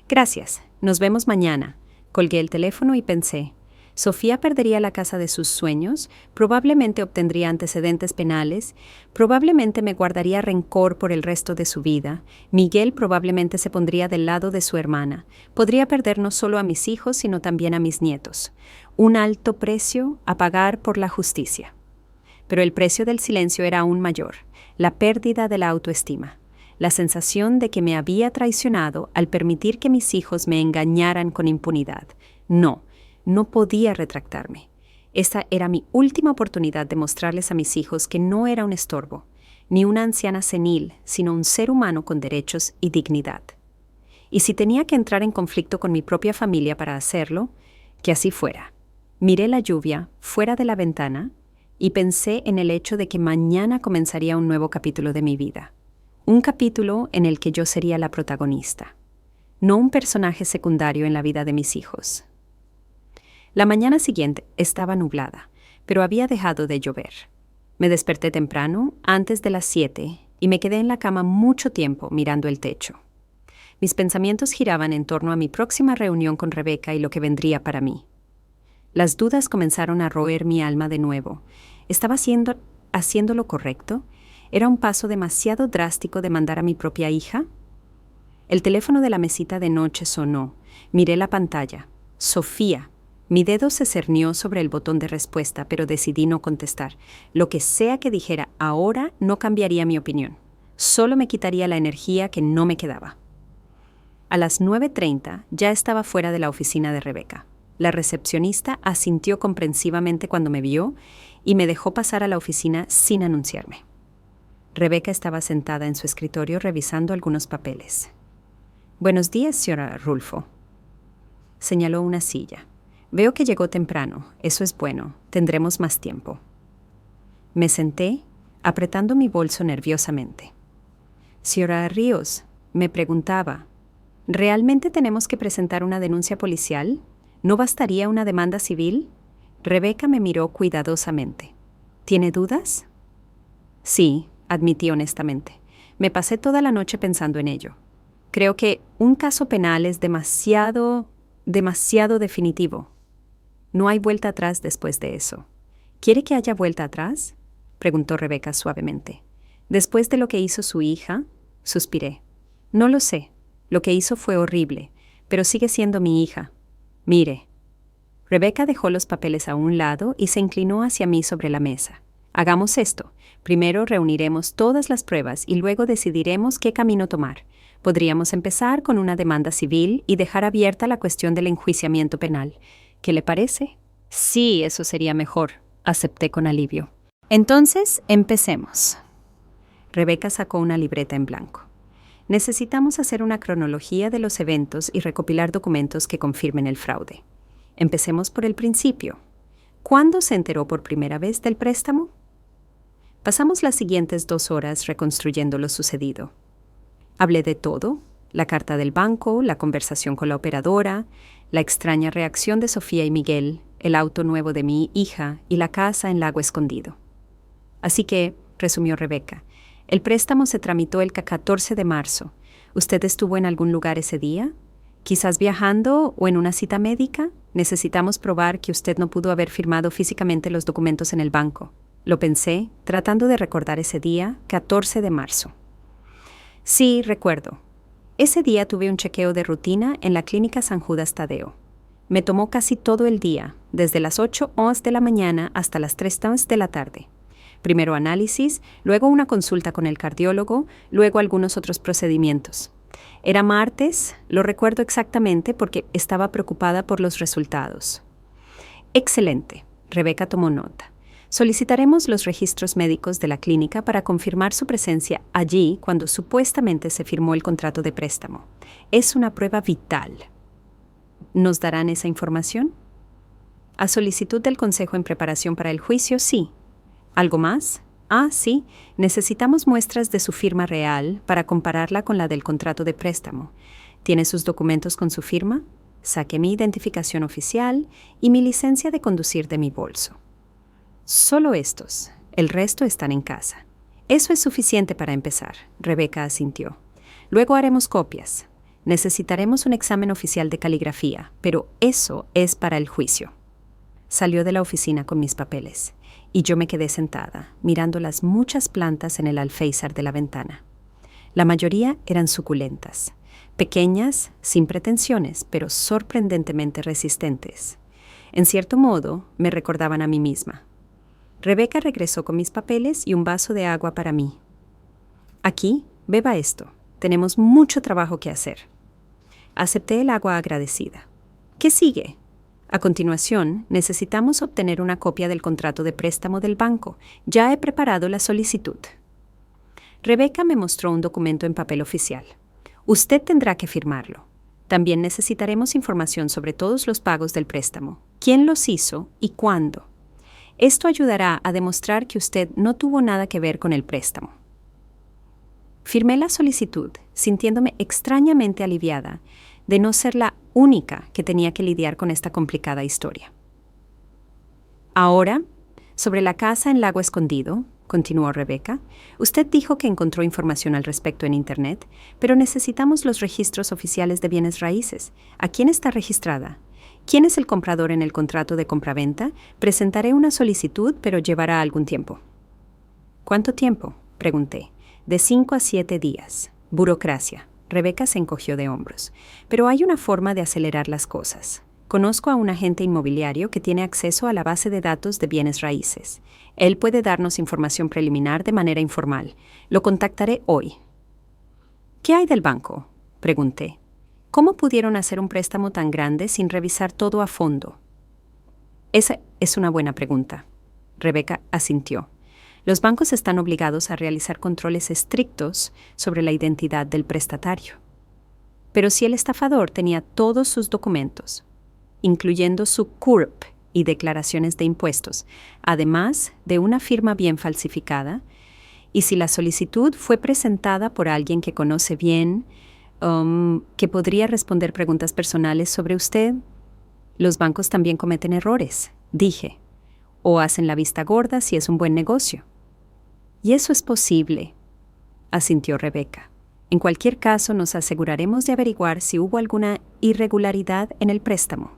Gracias, nos vemos mañana. Colgué el teléfono y pensé, Sofía perdería la casa de sus sueños, probablemente obtendría antecedentes penales, probablemente me guardaría rencor por el resto de su vida, Miguel probablemente se pondría del lado de su hermana, podría perder no solo a mis hijos, sino también a mis nietos. Un alto precio a pagar por la justicia. Pero el precio del silencio era aún mayor, la pérdida de la autoestima, la sensación de que me había traicionado al permitir que mis hijos me engañaran con impunidad. No podía retractarme. Esa era mi última oportunidad de mostrarles a mis hijos que no era un estorbo, ni una anciana senil, sino un ser humano con derechos y dignidad. Y si tenía que entrar en conflicto con mi propia familia para hacerlo, que así fuera. Miré la lluvia fuera de la ventana y pensé en el hecho de que mañana comenzaría un nuevo capítulo de mi vida. Un capítulo en el que yo sería la protagonista, no un personaje secundario en la vida de mis hijos. La mañana siguiente estaba nublada, pero había dejado de llover. Me desperté temprano, antes de las 7, y me quedé en la cama mucho tiempo mirando el techo. Mis pensamientos giraban en torno a mi próxima reunión con Rebeca y lo que vendría para mí. Las dudas comenzaron a roer mi alma de nuevo. ¿Estaba haciendo lo correcto? ¿Era un paso demasiado drástico demandar a mi propia hija? El teléfono de la mesita de noche sonó. Miré la pantalla. Sofía. Mi dedo se cernió sobre el botón de respuesta, pero decidí no contestar. Lo que sea que dijera ahora no cambiaría mi opinión. Solo me quitaría la energía que no me quedaba. A las 9:30 ya estaba fuera de la oficina de Rebeca. La recepcionista asintió comprensivamente cuando me vio y me dejó pasar a la oficina sin anunciarme. Rebeca estaba sentada en su escritorio revisando algunos papeles. «Buenos días, señora Rulfo», señaló una silla. «Veo que llegó temprano. Eso es bueno. Tendremos más tiempo». Me senté, apretando mi bolso nerviosamente. «Señora Ríos», me preguntaba, ¿realmente tenemos que presentar una denuncia policial? ¿No bastaría una demanda civil? Rebeca me miró cuidadosamente. ¿Tiene dudas? Sí, admití honestamente. Me pasé toda la noche pensando en ello. Creo que un caso penal es demasiado definitivo. No hay vuelta atrás después de eso. ¿Quiere que haya vuelta atrás?, preguntó Rebeca suavemente. Después de lo que hizo su hija, suspiré. No lo sé. Lo que hizo fue horrible, pero sigue siendo mi hija. Mire. Rebeca dejó los papeles a un lado y se inclinó hacia mí sobre la mesa. Hagamos esto. Primero reuniremos todas las pruebas y luego decidiremos qué camino tomar. Podríamos empezar con una demanda civil y dejar abierta la cuestión del enjuiciamiento penal. ¿Qué le parece? Sí, eso sería mejor, acepté con alivio. Entonces, empecemos. Rebeca sacó una libreta en blanco. Necesitamos hacer una cronología de los eventos y recopilar documentos que confirmen el fraude. Empecemos por el principio. ¿Cuándo se enteró por primera vez del préstamo? Pasamos las siguientes 2 horas reconstruyendo lo sucedido. Hablé de todo: la carta del banco, la conversación con la operadora, la extraña reacción de Sofía y Miguel, el auto nuevo de mi hija y la casa en Lago Escondido. Así que, resumió Rebeca, el préstamo se tramitó el 14 de marzo. ¿Usted estuvo en algún lugar ese día? ¿Quizás viajando o en una cita médica? Necesitamos probar que usted no pudo haber firmado físicamente los documentos en el banco. Lo pensé, tratando de recordar ese día, 14 de marzo. Sí, recuerdo. Ese día tuve un chequeo de rutina en la clínica San Judas Tadeo. Me tomó casi todo el día, desde las 8:00 de la mañana hasta las 3:00 de la tarde. Primero análisis, luego una consulta con el cardiólogo, luego algunos otros procedimientos. Era martes, lo recuerdo exactamente porque estaba preocupada por los resultados. Excelente, Rebeca tomó nota. Solicitaremos los registros médicos de la clínica para confirmar su presencia allí cuando supuestamente se firmó el contrato de préstamo. Es una prueba vital. ¿Nos darán esa información? A solicitud del Consejo en preparación para el juicio, sí. ¿Algo más? Sí, necesitamos muestras de su firma real para compararla con la del contrato de préstamo. ¿Tiene sus documentos con su firma? Saqué mi identificación oficial y mi licencia de conducir de mi bolso. Solo estos. El resto están en casa. Eso es suficiente para empezar, Rebeca asintió. Luego haremos copias. Necesitaremos un examen oficial de caligrafía, pero eso es para el juicio. Salió de la oficina con mis papeles, y yo me quedé sentada, mirando las muchas plantas en el alféizar de la ventana. La mayoría eran suculentas, pequeñas, sin pretensiones, pero sorprendentemente resistentes. En cierto modo, me recordaban a mí misma. Rebeca regresó con mis papeles y un vaso de agua para mí. Aquí, beba esto. Tenemos mucho trabajo que hacer. Acepté el agua agradecida. ¿Qué sigue? A continuación, necesitamos obtener una copia del contrato de préstamo del banco. Ya he preparado la solicitud. Rebeca me mostró un documento en papel oficial. Usted tendrá que firmarlo. También necesitaremos información sobre todos los pagos del préstamo, quién los hizo y cuándo. Esto ayudará a demostrar que usted no tuvo nada que ver con el préstamo. Firmé la solicitud, sintiéndome extrañamente aliviada de no ser la única que tenía que lidiar con esta complicada historia. Ahora, sobre la casa en Lago Escondido, continuó Rebeca, usted dijo que encontró información al respecto en Internet, pero necesitamos los registros oficiales de bienes raíces. ¿A quién está registrada? ¿Quién es el comprador en el contrato de compraventa? Presentaré una solicitud, pero llevará algún tiempo. ¿Cuánto tiempo? Pregunté. De 5 a 7 días. Burocracia. Rebeca se encogió de hombros. Pero hay una forma de acelerar las cosas. Conozco a un agente inmobiliario que tiene acceso a la base de datos de bienes raíces. Él puede darnos información preliminar de manera informal. Lo contactaré hoy. ¿Qué hay del banco? Pregunté. ¿Cómo pudieron hacer un préstamo tan grande sin revisar todo a fondo? Esa es una buena pregunta. Rebeca asintió. Los bancos están obligados a realizar controles estrictos sobre la identidad del prestatario. Pero si el estafador tenía todos sus documentos, incluyendo su CURP y declaraciones de impuestos, además de una firma bien falsificada, y si la solicitud fue presentada por alguien que conoce bien, que podría responder preguntas personales sobre usted, los bancos también cometen errores, dije, o hacen la vista gorda si es un buen negocio. Y eso es posible, asintió Rebeca. En cualquier caso, nos aseguraremos de averiguar si hubo alguna irregularidad en el préstamo.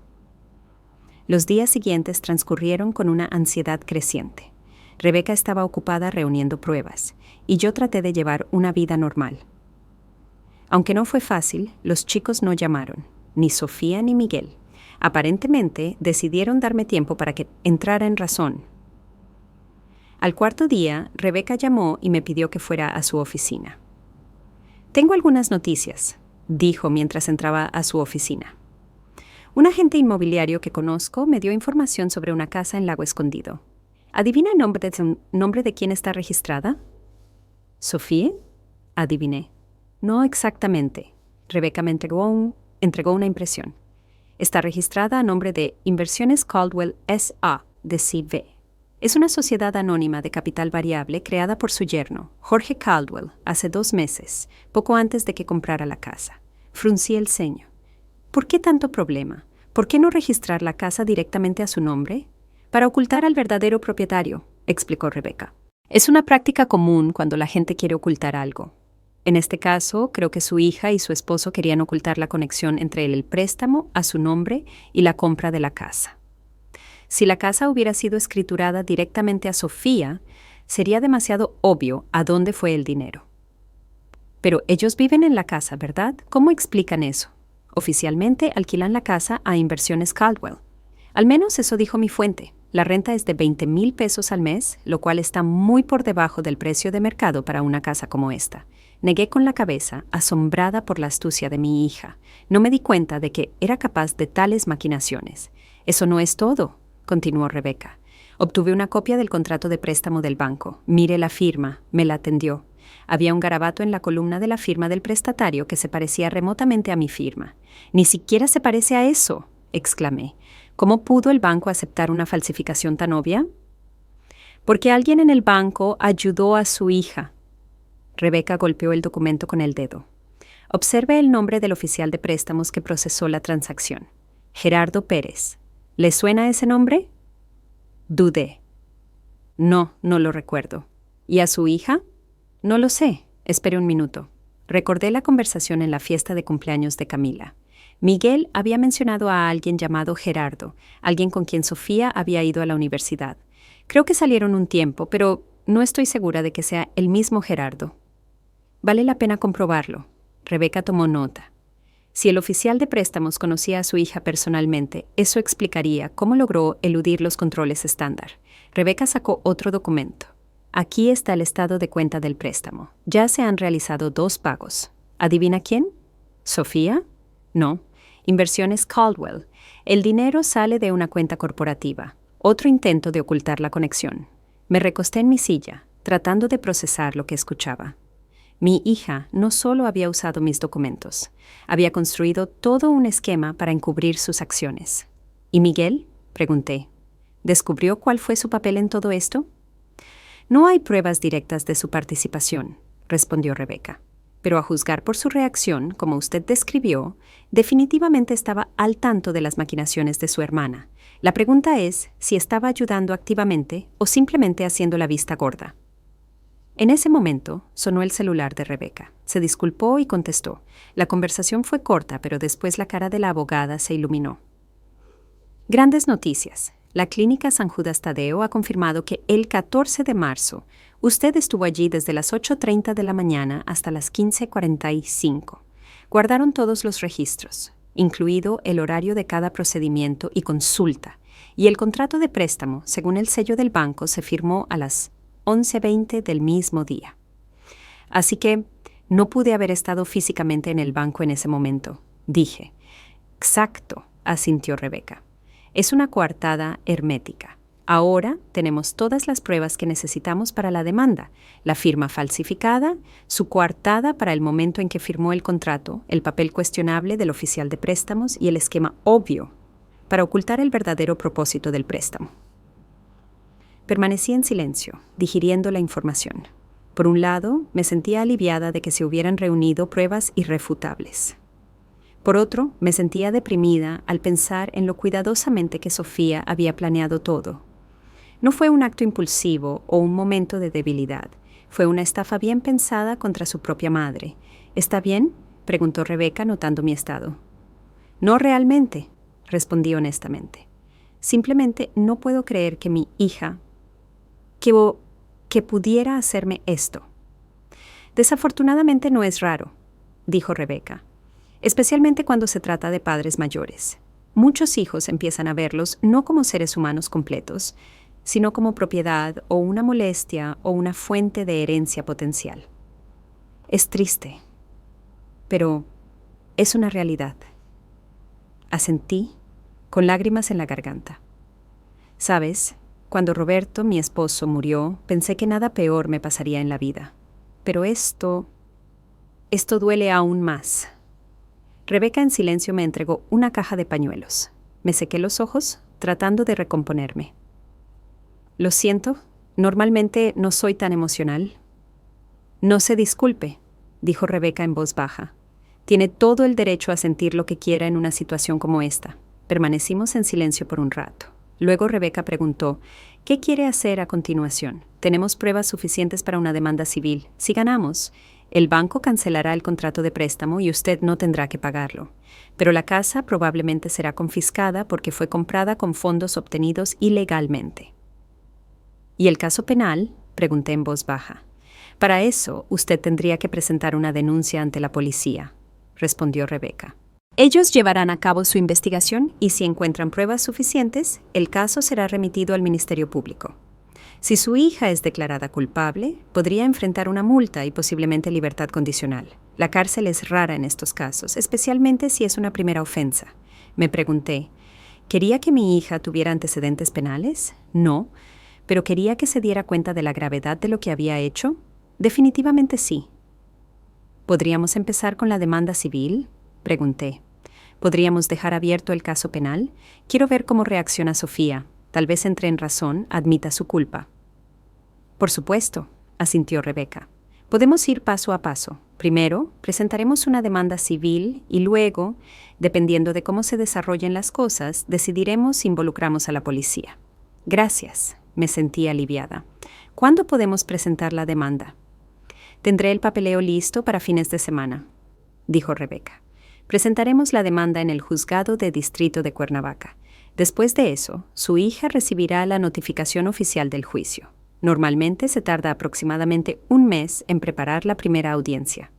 Los días siguientes transcurrieron con una ansiedad creciente. Rebeca estaba ocupada reuniendo pruebas, y yo traté de llevar una vida normal. Aunque no fue fácil, los chicos no llamaron, ni Sofía ni Miguel. Aparentemente, decidieron darme tiempo para que entrara en razón. Al cuarto día, Rebeca llamó y me pidió que fuera a su oficina. Tengo algunas noticias, dijo mientras entraba a su oficina. Un agente inmobiliario que conozco me dio información sobre una casa en Lago Escondido. ¿Adivina el nombre de quién está registrada? ¿Sofía? Adiviné. No exactamente. Rebeca me entregó una impresión. Está registrada a nombre de Inversiones Caldwell S.A. de C.V. Es una sociedad anónima de capital variable creada por su yerno, Jorge Caldwell, hace 2 meses, poco antes de que comprara la casa. Fruncí el ceño. ¿Por qué tanto problema? ¿Por qué no registrar la casa directamente a su nombre? Para ocultar al verdadero propietario, explicó Rebeca. Es una práctica común cuando la gente quiere ocultar algo. En este caso, creo que su hija y su esposo querían ocultar la conexión entre el préstamo a su nombre y la compra de la casa. Si la casa hubiera sido escriturada directamente a Sofía, sería demasiado obvio a dónde fue el dinero. Pero ellos viven en la casa, ¿verdad? ¿Cómo explican eso? Oficialmente alquilan la casa a Inversiones Caldwell. Al menos eso dijo mi fuente. La renta es de 20,000 pesos al mes, lo cual está muy por debajo del precio de mercado para una casa como esta. Negué con la cabeza, asombrada por la astucia de mi hija. No me di cuenta de que era capaz de tales maquinaciones. Eso no es todo, continuó Rebeca. Obtuve una copia del contrato de préstamo del banco. Mire la firma, me la tendió. Había un garabato en la columna de la firma del prestatario que se parecía remotamente a mi firma. Ni siquiera se parece a eso, exclamé. ¿Cómo pudo el banco aceptar una falsificación tan obvia? Porque alguien en el banco ayudó a su hija. Rebeca golpeó el documento con el dedo. Observe el nombre del oficial de préstamos que procesó la transacción. Gerardo Pérez. ¿Le suena ese nombre? Dudé. No, no lo recuerdo. ¿Y a su hija? No lo sé. Espere un minuto. Recordé la conversación en la fiesta de cumpleaños de Camila. Miguel había mencionado a alguien llamado Gerardo, alguien con quien Sofía había ido a la universidad. Creo que salieron un tiempo, pero no estoy segura de que sea el mismo Gerardo. Vale la pena comprobarlo. Rebeca tomó nota. Si el oficial de préstamos conocía a su hija personalmente, eso explicaría cómo logró eludir los controles estándar. Rebeca sacó otro documento. Aquí está el estado de cuenta del préstamo. Ya se han realizado 2 pagos. ¿Adivina quién? ¿Sofía? No. Inversiones Caldwell. El dinero sale de una cuenta corporativa. Otro intento de ocultar la conexión. Me recosté en mi silla, tratando de procesar lo que escuchaba. Mi hija no solo había usado mis documentos, había construido todo un esquema para encubrir sus acciones. ¿Y Miguel? Pregunté. ¿Descubrió cuál fue su papel en todo esto? No hay pruebas directas de su participación, respondió Rebeca. Pero a juzgar por su reacción, como usted describió, definitivamente estaba al tanto de las maquinaciones de su hermana. La pregunta es si estaba ayudando activamente o simplemente haciendo la vista gorda. En ese momento sonó el celular de Rebeca. Se disculpó y contestó. La conversación fue corta, pero después la cara de la abogada se iluminó. Grandes noticias. La Clínica San Judas Tadeo ha confirmado que el 14 de marzo usted estuvo allí desde las 8:30 de la mañana hasta las 15:45. Guardaron todos los registros, incluido el horario de cada procedimiento y consulta, y el contrato de préstamo, según el sello del banco, se firmó a las 11:20 del mismo día. Así que no pude haber estado físicamente en el banco en ese momento, dije. Exacto, asintió Rebeca. Es una coartada hermética. Ahora tenemos todas las pruebas que necesitamos para la demanda, la firma falsificada, su coartada para el momento en que firmó el contrato, el papel cuestionable del oficial de préstamos y el esquema obvio para ocultar el verdadero propósito del préstamo. Permanecí en silencio, digiriendo la información. Por un lado, me sentía aliviada de que se hubieran reunido pruebas irrefutables. Por otro, me sentía deprimida al pensar en lo cuidadosamente que Sofía había planeado todo. No fue un acto impulsivo o un momento de debilidad. Fue una estafa bien pensada contra su propia madre. ¿Está bien?, preguntó Rebeca notando mi estado. No realmente, respondí honestamente. Simplemente no puedo creer que mi hija, que pudiera hacerme esto. Desafortunadamente no es raro, dijo Rebeca. Especialmente cuando se trata de padres mayores. Muchos hijos empiezan a verlos no como seres humanos completos, sino como propiedad o una molestia o una fuente de herencia potencial. Es triste, pero es una realidad. Asentí, con lágrimas en la garganta. ¿Sabes? Cuando Roberto, mi esposo, murió, pensé que nada peor me pasaría en la vida. Pero esto duele aún más. Rebeca en silencio me entregó una caja de pañuelos. Me sequé los ojos, tratando de recomponerme. Lo siento, normalmente no soy tan emocional. No se disculpe, dijo Rebeca en voz baja. Tiene todo el derecho a sentir lo que quiera en una situación como esta. Permanecimos en silencio por un rato. Luego Rebeca preguntó, ¿qué quiere hacer a continuación? Tenemos pruebas suficientes para una demanda civil. Si ganamos, el banco cancelará el contrato de préstamo y usted no tendrá que pagarlo. Pero la casa probablemente será confiscada porque fue comprada con fondos obtenidos ilegalmente. ¿Y el caso penal?, pregunté en voz baja. Para eso, usted tendría que presentar una denuncia ante la policía, respondió Rebeca. Ellos llevarán a cabo su investigación y si encuentran pruebas suficientes, el caso será remitido al Ministerio Público. Si su hija es declarada culpable, podría enfrentar una multa y posiblemente libertad condicional. La cárcel es rara en estos casos, especialmente si es una primera ofensa. Me pregunté, ¿quería que mi hija tuviera antecedentes penales? No. ¿Pero quería que se diera cuenta de la gravedad de lo que había hecho? Definitivamente sí. ¿Podríamos empezar con la demanda civil? Pregunté. ¿Podríamos dejar abierto el caso penal? Quiero ver cómo reacciona Sofía. Tal vez entre en razón, admita su culpa. Por supuesto, asintió Rebeca. Podemos ir paso a paso. Primero, presentaremos una demanda civil y luego, dependiendo de cómo se desarrollen las cosas, decidiremos si involucramos a la policía. Gracias, me sentí aliviada. ¿Cuándo podemos presentar la demanda? Tendré el papeleo listo para fines de semana, dijo Rebeca. Presentaremos la demanda en el juzgado de distrito de Cuernavaca. Después de eso, su hija recibirá la notificación oficial del juicio. Normalmente se tarda aproximadamente un mes en preparar la primera audiencia.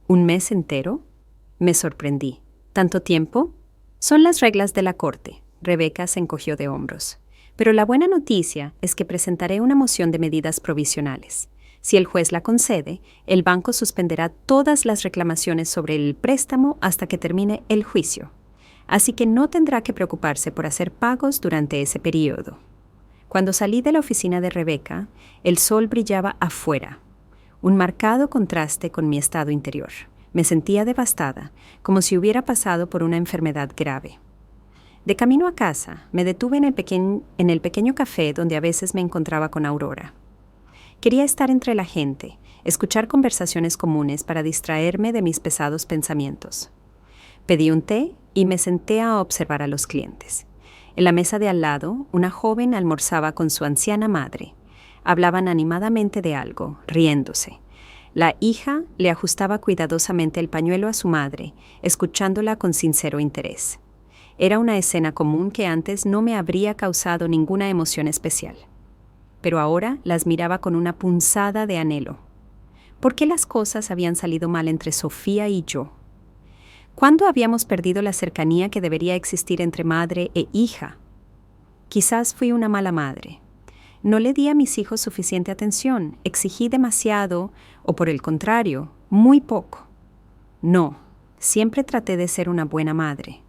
¿Un mes entero? Me sorprendí. ¿Tanto tiempo? Son las reglas de la corte. Rebeca se encogió de hombros. Pero la buena noticia es que presentaré una moción de medidas provisionales. Si el juez la concede, el banco suspenderá todas las reclamaciones sobre el préstamo hasta que termine el juicio. Así que no tendrá que preocuparse por hacer pagos durante ese periodo. Cuando salí de la oficina de Rebeca, el sol brillaba afuera, un marcado contraste con mi estado interior. Me sentía devastada, como si hubiera pasado por una enfermedad grave. De camino a casa, me detuve en el pequeño café donde a veces me encontraba con Aurora. Quería estar entre la gente, escuchar conversaciones comunes para distraerme de mis pesados pensamientos. Pedí un té y me senté a observar a los clientes. En la mesa de al lado, una joven almorzaba con su anciana madre. Hablaban animadamente de algo, riéndose. La hija le ajustaba cuidadosamente el pañuelo a su madre, escuchándola con sincero interés. Era una escena común que antes no me habría causado ninguna emoción especial. Pero ahora las miraba con una punzada de anhelo. ¿Por qué las cosas habían salido mal entre Sofía y yo? ¿Cuándo habíamos perdido la cercanía que debería existir entre madre e hija? Quizás fui una mala madre. No le di a mis hijos suficiente atención, exigí demasiado, o por el contrario, muy poco. No, siempre traté de ser una buena madre.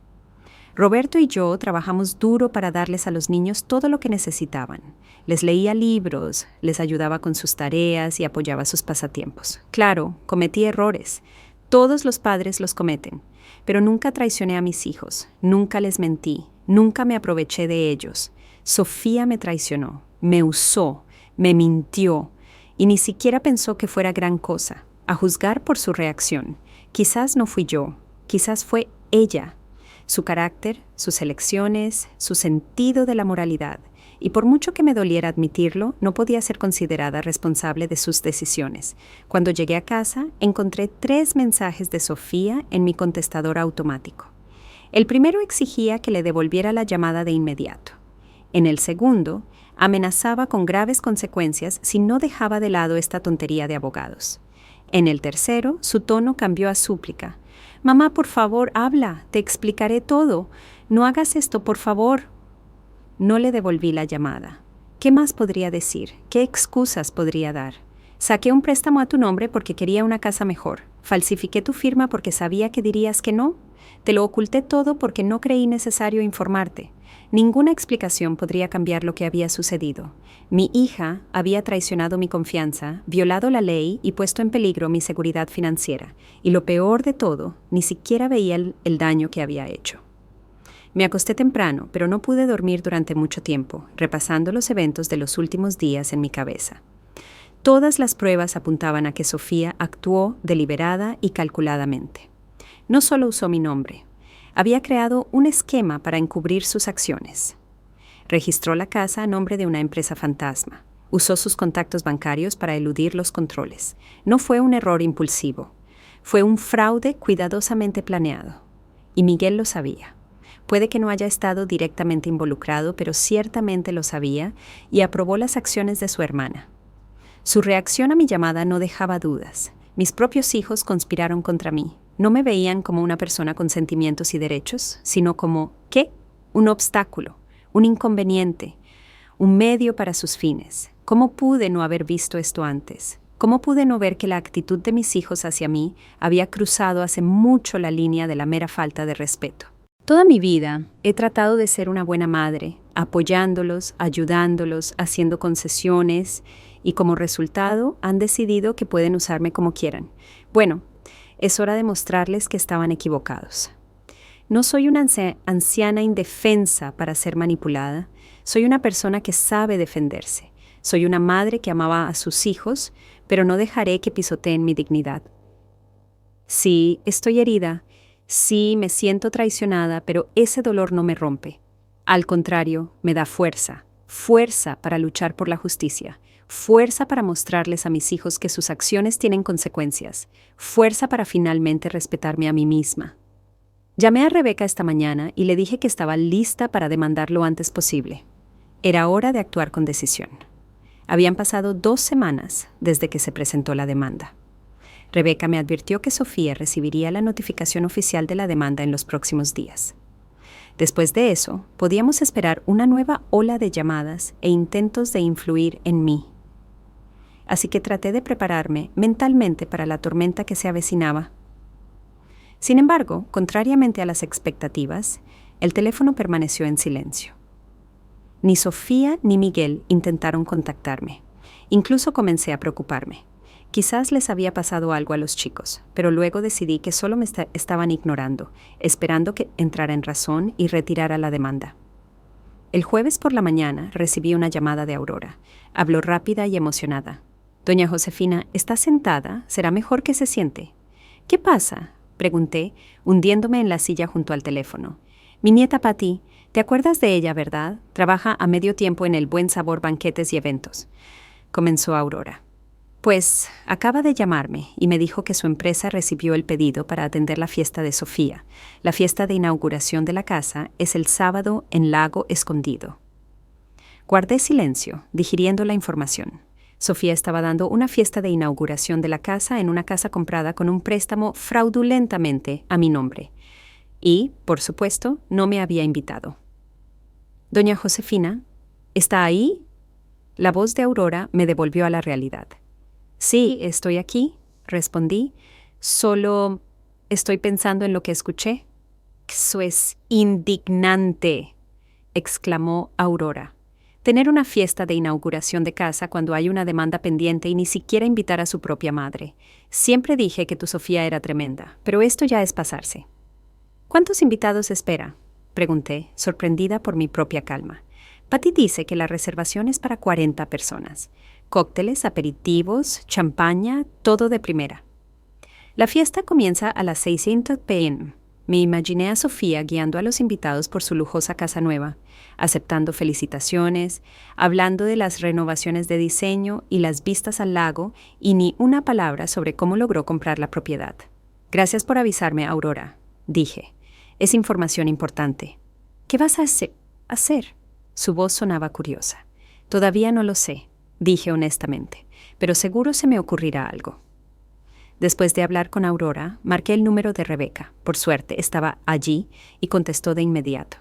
Roberto y yo trabajamos duro para darles a los niños todo lo que necesitaban. Les leía libros, les ayudaba con sus tareas y apoyaba sus pasatiempos. Claro, cometí errores. Todos los padres los cometen. Pero nunca traicioné a mis hijos, nunca les mentí, nunca me aproveché de ellos. Sofía me traicionó, me usó, me mintió, y ni siquiera pensó que fuera gran cosa, a juzgar por su reacción. Quizás no fui yo, quizás fue ella. Su carácter, sus elecciones, su sentido de la moralidad, y por mucho que me doliera admitirlo, no podía ser considerada responsable de sus decisiones. Cuando llegué a casa, encontré 3 mensajes de Sofía en mi contestador automático. El primero exigía que le devolviera la llamada de inmediato. En el segundo, amenazaba con graves consecuencias si no dejaba de lado esta tontería de abogados. En el tercero, su tono cambió a súplica. «Mamá, por favor, habla, te explicaré todo. No hagas esto, por favor». No le devolví la llamada. ¿Qué más podría decir? ¿Qué excusas podría dar? Saqué un préstamo a tu nombre porque quería una casa mejor. Falsifiqué tu firma porque sabía que dirías que no. Te lo oculté todo porque no creí necesario informarte. Ninguna explicación podría cambiar lo que había sucedido. Mi hija había traicionado mi confianza, violado la ley y puesto en peligro mi seguridad financiera. Y lo peor de todo, ni siquiera veía el daño que había hecho. Me acosté temprano, pero no pude dormir durante mucho tiempo, repasando los eventos de los últimos días en mi cabeza. Todas las pruebas apuntaban a que Sofía actuó deliberada y calculadamente. No solo usó mi nombre. Había creado un esquema para encubrir sus acciones. Registró la casa a nombre de una empresa fantasma. Usó sus contactos bancarios para eludir los controles. No fue un error impulsivo. Fue un fraude cuidadosamente planeado. Y Miguel lo sabía. Puede que no haya estado directamente involucrado, pero ciertamente lo sabía y aprobó las acciones de su hermana. Su reacción a mi llamada no dejaba dudas. Mis propios hijos conspiraron contra mí. No me veían como una persona con sentimientos y derechos, sino como, ¿qué? Un obstáculo, un inconveniente, un medio para sus fines. ¿Cómo pude no haber visto esto antes? ¿Cómo pude no ver que la actitud de mis hijos hacia mí había cruzado hace mucho la línea de la mera falta de respeto? Toda mi vida he tratado de ser una buena madre, apoyándolos, ayudándolos, haciendo concesiones, y como resultado han decidido que pueden usarme como quieran. Bueno, es hora de mostrarles que estaban equivocados. No soy una anciana indefensa para ser manipulada, soy una persona que sabe defenderse. Soy una madre que amaba a sus hijos, pero no dejaré que pisoteen mi dignidad. Sí, estoy herida, sí, me siento traicionada, pero ese dolor no me rompe. Al contrario, me da fuerza, fuerza para luchar por la justicia, fuerza para mostrarles a mis hijos que sus acciones tienen consecuencias, fuerza para finalmente respetarme a mí misma. Llamé a Rebeca esta mañana y le dije que estaba lista para demandar lo antes posible. Era hora de actuar con decisión. Habían pasado 2 semanas desde que se presentó la demanda. Rebeca me advirtió que Sofía recibiría la notificación oficial de la demanda en los próximos días. Después de eso, podíamos esperar una nueva ola de llamadas e intentos de influir en mí. Así que traté de prepararme mentalmente para la tormenta que se avecinaba. Sin embargo, contrariamente a las expectativas, el teléfono permaneció en silencio. Ni Sofía ni Miguel intentaron contactarme. Incluso comencé a preocuparme. Quizás les había pasado algo a los chicos, pero luego decidí que solo me estaban ignorando, esperando que entrara en razón y retirara la demanda. El jueves por la mañana recibí una llamada de Aurora. Habló rápida y emocionada. «Doña Josefina, ¿está sentada? ¿Será mejor que se siente?» «¿Qué pasa?», pregunté, hundiéndome en la silla junto al teléfono. «Mi nieta Patty, ¿te acuerdas de ella, verdad? Trabaja a medio tiempo en el Buen Sabor Banquetes y Eventos», comenzó Aurora. «Pues acaba de llamarme y me dijo que su empresa recibió el pedido para atender la fiesta de Sofía. La fiesta de inauguración de la casa es el sábado en Lago Escondido». Guardé silencio, digiriendo la información. Sofía estaba dando una fiesta de inauguración de la casa en una casa comprada con un préstamo fraudulentamente a mi nombre. Y, por supuesto, no me había invitado. «Doña Josefina, ¿está ahí?». La voz de Aurora me devolvió a la realidad. «Sí, estoy aquí», respondí. «Solo estoy pensando en lo que escuché». «Eso es indignante», exclamó Aurora. «Tener una fiesta de inauguración de casa cuando hay una demanda pendiente y ni siquiera invitar a su propia madre. Siempre dije que tu Sofía era tremenda, pero esto ya es pasarse». «¿Cuántos invitados espera?», pregunté, sorprendida por mi propia calma. Patty dice que la reservación es para 40 personas. Cócteles, aperitivos, champaña, todo de primera. La fiesta comienza a las 6:00 p.m. Me imaginé a Sofía guiando a los invitados por su lujosa casa nueva, aceptando felicitaciones, hablando de las renovaciones de diseño y las vistas al lago, y ni una palabra sobre cómo logró comprar la propiedad. «Gracias por avisarme, Aurora», dije. «Es información importante». «¿Qué vas a hacer?» Su voz sonaba curiosa. «Todavía no lo sé», dije honestamente, «pero seguro se me ocurrirá algo». Después de hablar con Aurora, marqué el número de Rebeca. Por suerte, estaba allí y contestó de inmediato.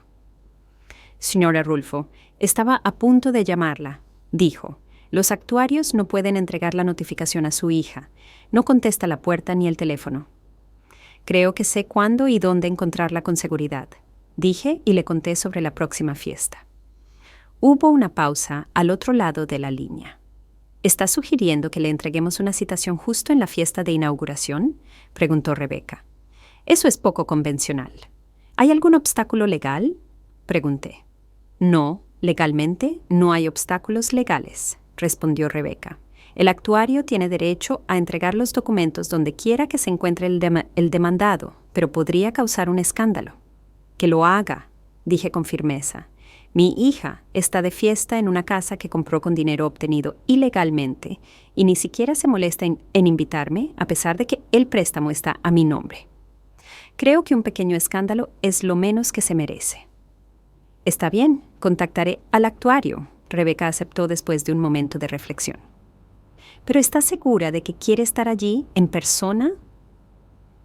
«Señora Rulfo, estaba a punto de llamarla», dijo. «Los actuarios no pueden entregar la notificación a su hija. No contesta la puerta ni el teléfono». «Creo que sé cuándo y dónde encontrarla con seguridad», dije y le conté sobre la próxima fiesta. Hubo una pausa al otro lado de la línea. «¿Estás sugiriendo que le entreguemos una citación justo en la fiesta de inauguración?», preguntó Rebeca. «Eso es poco convencional». «¿Hay algún obstáculo legal?», pregunté. «No, legalmente no hay obstáculos legales», respondió Rebeca. «El actuario tiene derecho a entregar los documentos donde quiera que se encuentre el demandado, pero podría causar un escándalo». «Que lo haga», dije con firmeza. «Mi hija está de fiesta en una casa que compró con dinero obtenido ilegalmente y ni siquiera se molesta en invitarme, a pesar de que el préstamo está a mi nombre. Creo que un pequeño escándalo es lo menos que se merece». «Está bien, contactaré al actuario», Rebeca aceptó después de un momento de reflexión. «¿Pero estás segura de que quiere estar allí, en persona?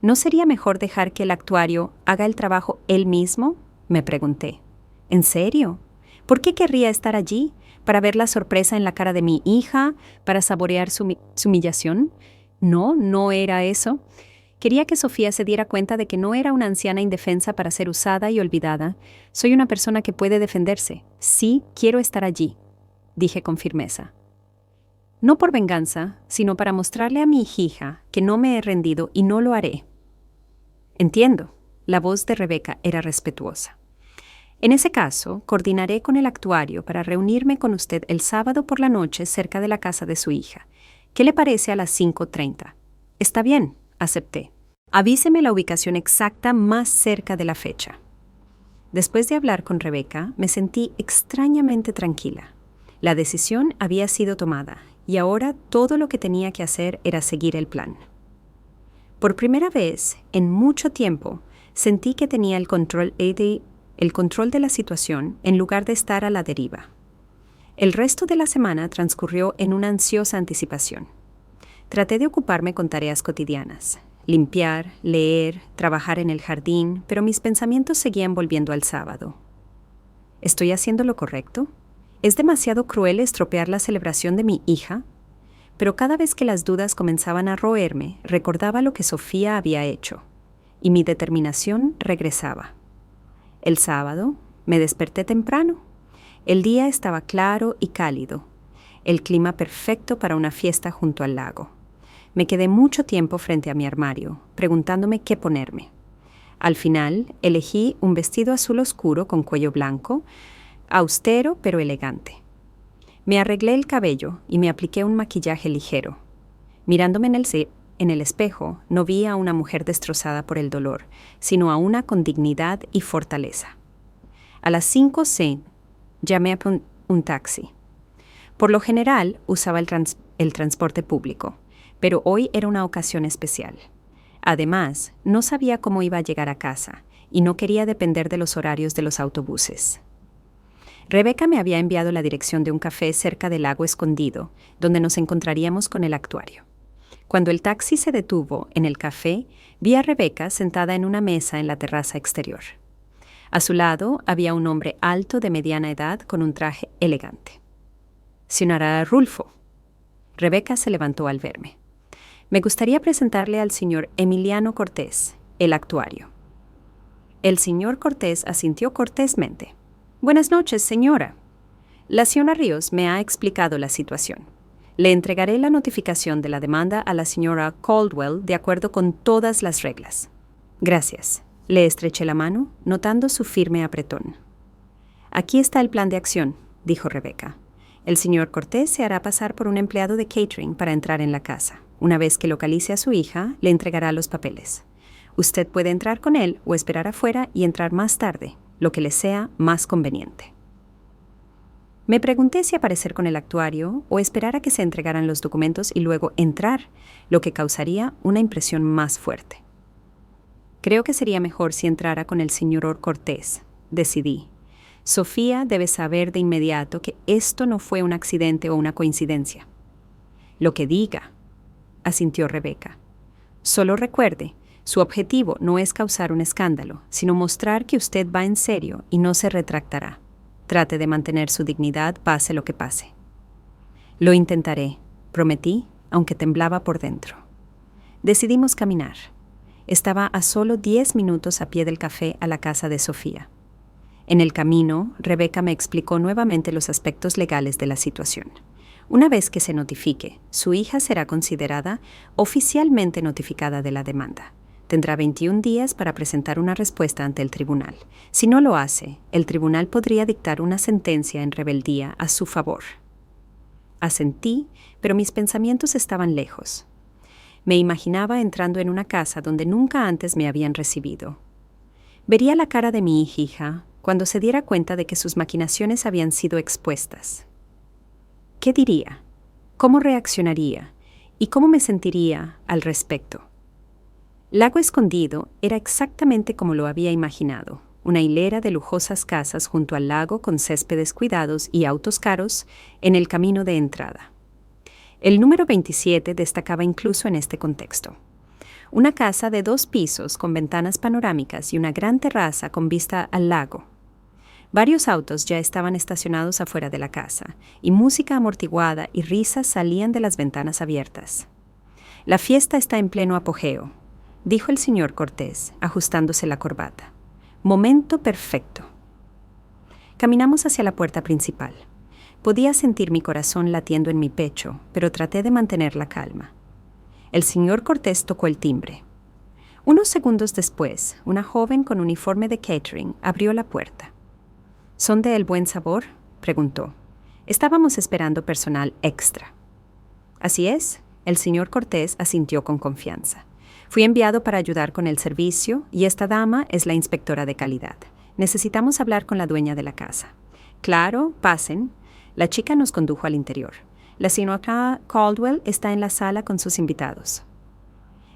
¿No sería mejor dejar que el actuario haga el trabajo él mismo?», me pregunté. «¿En serio? ¿Por qué querría estar allí? ¿Para ver la sorpresa en la cara de mi hija? ¿Para saborear su humillación? No, no era eso. Quería que Sofía se diera cuenta de que no era una anciana indefensa para ser usada y olvidada. Soy una persona que puede defenderse. Sí, quiero estar allí, dije con firmeza. No por venganza, sino para mostrarle a mi hija que no me he rendido y no lo haré. Entiendo. La voz de Rebeca era respetuosa. En ese caso, coordinaré con el actuario para reunirme con usted el sábado por la noche cerca de la casa de su hija. ¿Qué le parece a las 5:30? Está bien, acepté. Avíseme la ubicación exacta más cerca de la fecha. Después de hablar con Rebeca, me sentí extrañamente tranquila. La decisión había sido tomada y ahora todo lo que tenía que hacer era seguir el plan. Por primera vez en mucho tiempo, sentí que tenía el control de la situación en lugar de estar a la deriva. El resto de la semana transcurrió en una ansiosa anticipación. Traté de ocuparme con tareas cotidianas, limpiar, leer, trabajar en el jardín, pero mis pensamientos seguían volviendo al sábado. ¿Estoy haciendo lo correcto? ¿Es demasiado cruel estropear la celebración de mi hija? Pero cada vez que las dudas comenzaban a roerme, recordaba lo que Sofía había hecho, y mi determinación regresaba. El sábado me desperté temprano. El día estaba claro y cálido, el clima perfecto para una fiesta junto al lago. Me quedé mucho tiempo frente a mi armario, preguntándome qué ponerme. Al final, elegí un vestido azul oscuro con cuello blanco, austero pero elegante. Me arreglé el cabello y me apliqué un maquillaje ligero. Mirándome en el espejo, no vi a una mujer destrozada por el dolor, sino a una con dignidad y fortaleza. A las 5:00 llamé a un taxi. Por lo general, usaba el transporte público, pero hoy era una ocasión especial. Además, no sabía cómo iba a llegar a casa y no quería depender de los horarios de los autobuses. Rebeca me había enviado la dirección de un café cerca del lago escondido, donde nos encontraríamos con el actuario. Cuando el taxi se detuvo en el café, vi a Rebeca sentada en una mesa en la terraza exterior. A su lado había un hombre alto de mediana edad con un traje elegante. «Señora Rulfo». Rebeca se levantó al verme. «Me gustaría presentarle al señor Emiliano Cortés, el actuario». El señor Cortés asintió cortésmente. «Buenas noches, señora. La señora Ríos me ha explicado la situación. Le entregaré la notificación de la demanda a la señora Caldwell de acuerdo con todas las reglas». «Gracias». Le estreché la mano, notando su firme apretón. «Aquí está el plan de acción», dijo Rebeca. «El señor Cortés se hará pasar por un empleado de catering para entrar en la casa. Una vez que localice a su hija, le entregará los papeles. Usted puede entrar con él o esperar afuera y entrar más tarde, lo que le sea más conveniente». Me pregunté si aparecer con el actuario o esperar a que se entregaran los documentos y luego entrar, lo que causaría una impresión más fuerte. Creo que sería mejor si entrara con el señor Cortés, decidí. Sofía debe saber de inmediato que esto no fue un accidente o una coincidencia. «Lo que diga», asintió Rebeca. «Solo recuerde, su objetivo no es causar un escándalo, sino mostrar que usted va en serio y no se retractará. Trate de mantener su dignidad, pase lo que pase». «Lo intentaré», prometí, aunque temblaba por dentro. Decidimos caminar. Estaba a solo 10 minutos a pie del café a la casa de Sofía. En el camino, Rebeca me explicó nuevamente los aspectos legales de la situación. Una vez que se notifique, su hija será considerada oficialmente notificada de la demanda. Tendrá 21 días para presentar una respuesta ante el tribunal. Si no lo hace, el tribunal podría dictar una sentencia en rebeldía a su favor. Asentí, pero mis pensamientos estaban lejos. Me imaginaba entrando en una casa donde nunca antes me habían recibido. Vería la cara de mi hija cuando se diera cuenta de que sus maquinaciones habían sido expuestas. ¿Qué diría? ¿Cómo reaccionaría? ¿Y cómo me sentiría al respecto? Lago Escondido era exactamente como lo había imaginado, una hilera de lujosas casas junto al lago con céspedes cuidados y autos caros en el camino de entrada. El número 27 destacaba incluso en este contexto. Una casa de 2 pisos con ventanas panorámicas y una gran terraza con vista al lago. Varios autos ya estaban estacionados afuera de la casa, y música amortiguada y risas salían de las ventanas abiertas. «La fiesta está en pleno apogeo», dijo el señor Cortés, ajustándose la corbata. «Momento perfecto». Caminamos hacia la puerta principal. Podía sentir mi corazón latiendo en mi pecho, pero traté de mantener la calma. El señor Cortés tocó el timbre. Unos segundos después, una joven con uniforme de catering abrió la puerta. «¿Son de El Buen Sabor?», preguntó. Estábamos esperando personal extra. «Así es», el señor Cortés asintió con confianza. «Fui enviado para ayudar con el servicio y esta dama es la inspectora de calidad. Necesitamos hablar con la dueña de la casa». «Claro, pasen». La chica nos condujo al interior. «La señora Caldwell está en la sala con sus invitados».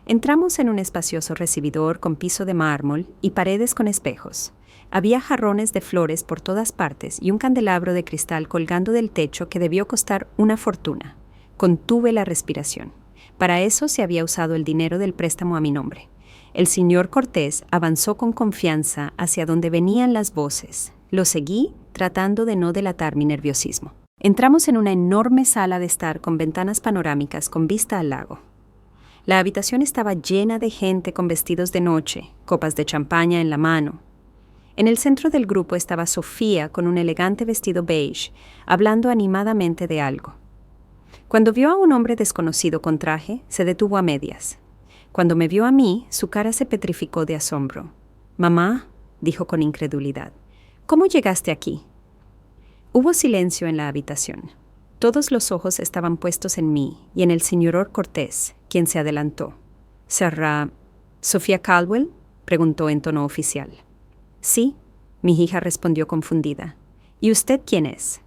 Entramos en un espacioso recibidor con piso de mármol y paredes con espejos. Había jarrones de flores por todas partes y un candelabro de cristal colgando del techo que debió costar una fortuna. Contuve la respiración. Para eso se había usado el dinero del préstamo a mi nombre. El señor Cortés avanzó con confianza hacia donde venían las voces. Lo seguí, tratando de no delatar mi nerviosismo. Entramos en una enorme sala de estar con ventanas panorámicas con vista al lago. La habitación estaba llena de gente con vestidos de noche, copas de champaña en la mano. En el centro del grupo estaba Sofía con un elegante vestido beige, hablando animadamente de algo. Cuando vio a un hombre desconocido con traje, se detuvo a medias. Cuando me vio a mí, su cara se petrificó de asombro. «Mamá», dijo con incredulidad, «¿cómo llegaste aquí?» Hubo silencio en la habitación. Todos los ojos estaban puestos en mí y en el señor Cortés, quien se adelantó. «¿Será Sofía Caldwell?», preguntó en tono oficial. «Sí», mi hija respondió confundida. «¿Y usted quién es?»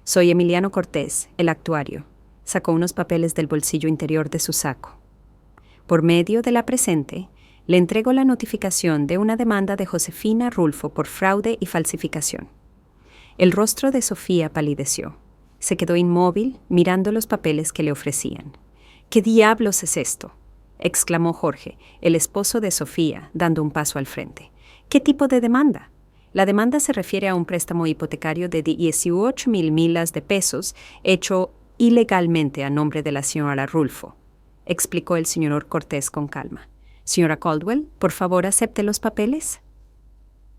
«Soy Emiliano Cortés, el actuario». Sacó unos papeles del bolsillo interior de su saco. Por medio de la presente, le entrego la notificación de una demanda de Josefina Rulfo por fraude y falsificación. El rostro de Sofía palideció. Se quedó inmóvil, mirando los papeles que le ofrecían. «¿Qué diablos es esto?», exclamó Jorge, el esposo de Sofía, dando un paso al frente. «¿Qué tipo de demanda?». «La demanda se refiere a un préstamo hipotecario de 18,000 milas de pesos hecho ilegalmente a nombre de la señora Rulfo», explicó el señor Cortés con calma. «Señora Caldwell, por favor, acepte los papeles».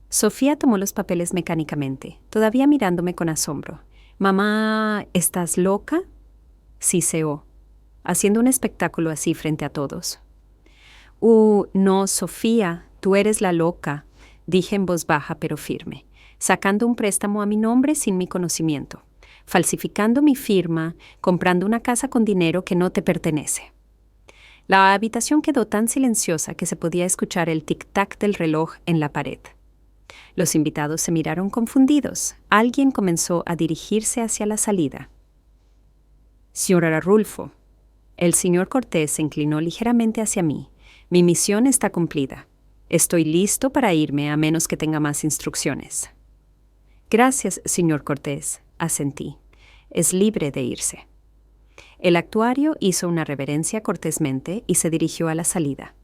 Sofía tomó los papeles mecánicamente, todavía mirándome con asombro. «Mamá, ¿estás loca?», siseó, haciendo un espectáculo así frente a todos. No, Sofía, tú eres la loca», dije en voz baja pero firme, «sacando un préstamo a mi nombre sin mi conocimiento, falsificando mi firma, comprando una casa con dinero que no te pertenece». La habitación quedó tan silenciosa que se podía escuchar el tic-tac del reloj en la pared. Los invitados se miraron confundidos. Alguien comenzó a dirigirse hacia la salida. «Señora Rulfo». El señor Cortés se inclinó ligeramente hacia mí. «Mi misión está cumplida. Estoy listo para irme a menos que tenga más instrucciones». «Gracias, señor Cortés», asentí. «Es libre de irse». El actuario hizo una reverencia cortésmente y se dirigió a la salida.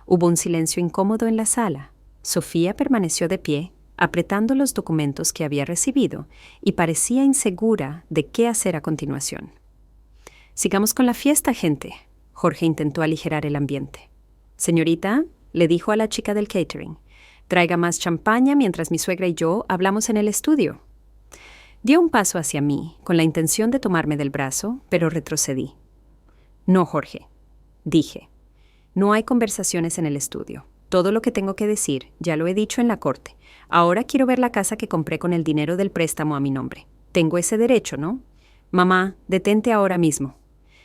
Hubo un silencio incómodo en la sala. Sofía permaneció de pie, apretando los documentos que había recibido, y parecía insegura de qué hacer a continuación. «Sigamos con la fiesta, gente». Jorge intentó aligerar el ambiente. «Señorita», le dijo a la chica del catering, «traiga más champaña mientras mi suegra y yo hablamos en el estudio». Dio un paso hacia mí, con la intención de tomarme del brazo, pero retrocedí. «No, Jorge», dije. «No hay conversaciones en el estudio. Todo lo que tengo que decir ya lo he dicho en la corte. Ahora quiero ver la casa que compré con el dinero del préstamo a mi nombre. Tengo ese derecho, ¿no? Mamá, detente ahora mismo».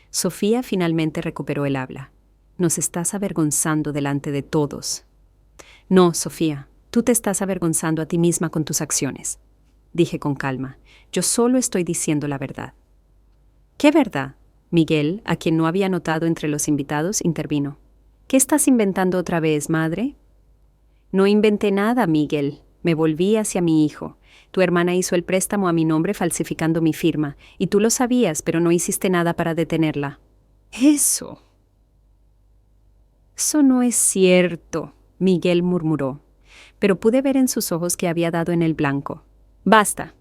Sofía finalmente recuperó el habla. «Nos estás avergonzando delante de todos». «No, Sofía, tú te estás avergonzando a ti misma con tus acciones», dije con calma. «Yo solo estoy diciendo la verdad». «¿Qué verdad?», Miguel, a quien no había notado entre los invitados, intervino. «¿Qué estás inventando otra vez, madre?» «No inventé nada, Miguel». Me volví hacia mi hijo. «Tu hermana hizo el préstamo a mi nombre falsificando mi firma, y tú lo sabías, pero no hiciste nada para detenerla». «Eso no es cierto», Miguel murmuró, pero pude ver en sus ojos que había dado en el blanco. Basta.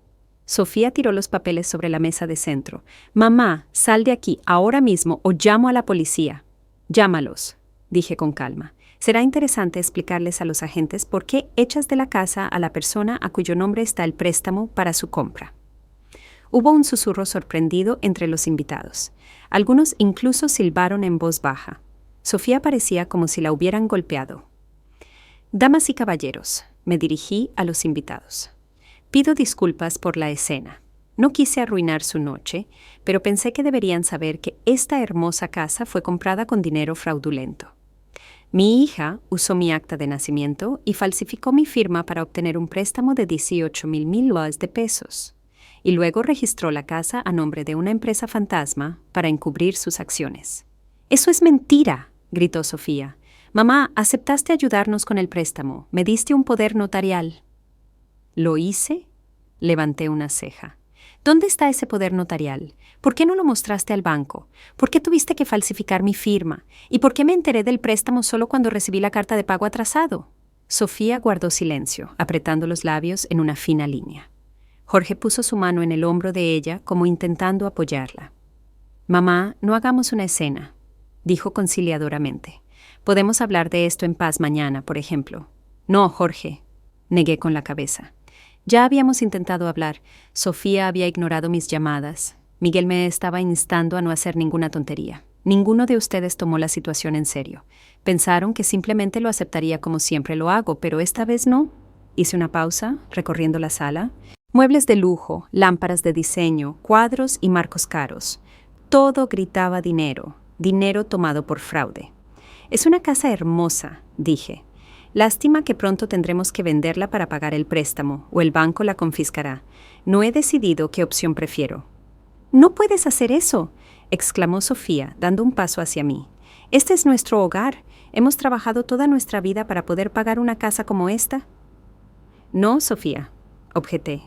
Sofía tiró los papeles sobre la mesa de centro. Mamá, sal de aquí ahora mismo o llamo a la policía. Llámalos, dije con calma. Será interesante explicarles a los agentes por qué echas de la casa a la persona a cuyo nombre está el préstamo para su compra. Hubo un susurro sorprendido entre los invitados. Algunos incluso silbaron en voz baja. Sofía parecía como si la hubieran golpeado. Damas y caballeros, me dirigí a los invitados. Pido disculpas por la escena. No quise arruinar su noche, pero pensé que deberían saber que esta hermosa casa fue comprada con dinero fraudulento. Mi hija usó mi acta de nacimiento y falsificó mi firma para obtener un préstamo de $18,000 de pesos. Y luego registró la casa a nombre de una empresa fantasma para encubrir sus acciones. «¡Eso es mentira!», gritó Sofía. «Mamá, aceptaste ayudarnos con el préstamo. Me diste un poder notarial». «¿Lo hice?», levanté una ceja. «¿Dónde está ese poder notarial? ¿Por qué no lo mostraste al banco? ¿Por qué tuviste que falsificar mi firma? ¿Y por qué me enteré del préstamo solo cuando recibí la carta de pago atrasado?» Sofía guardó silencio, apretando los labios en una fina línea. Jorge puso su mano en el hombro de ella como intentando apoyarla. «Mamá, no hagamos una escena», dijo conciliadoramente. «Podemos hablar de esto en paz mañana, por ejemplo». «No, Jorge», negué con la cabeza. Ya habíamos intentado hablar. Sofía había ignorado mis llamadas. Miguel me estaba instando a no hacer ninguna tontería. Ninguno de ustedes tomó la situación en serio. Pensaron que simplemente lo aceptaría como siempre lo hago, pero esta vez no. Hice una pausa, recorriendo la sala. Muebles de lujo, lámparas de diseño, cuadros y marcos caros. Todo gritaba dinero, dinero tomado por fraude. «Es una casa hermosa», dije. «Lástima que pronto tendremos que venderla para pagar el préstamo, o el banco la confiscará. No he decidido qué opción prefiero». «No puedes hacer eso», exclamó Sofía, dando un paso hacia mí. «Este es nuestro hogar. Hemos trabajado toda nuestra vida para poder pagar una casa como esta». «No, Sofía», objeté.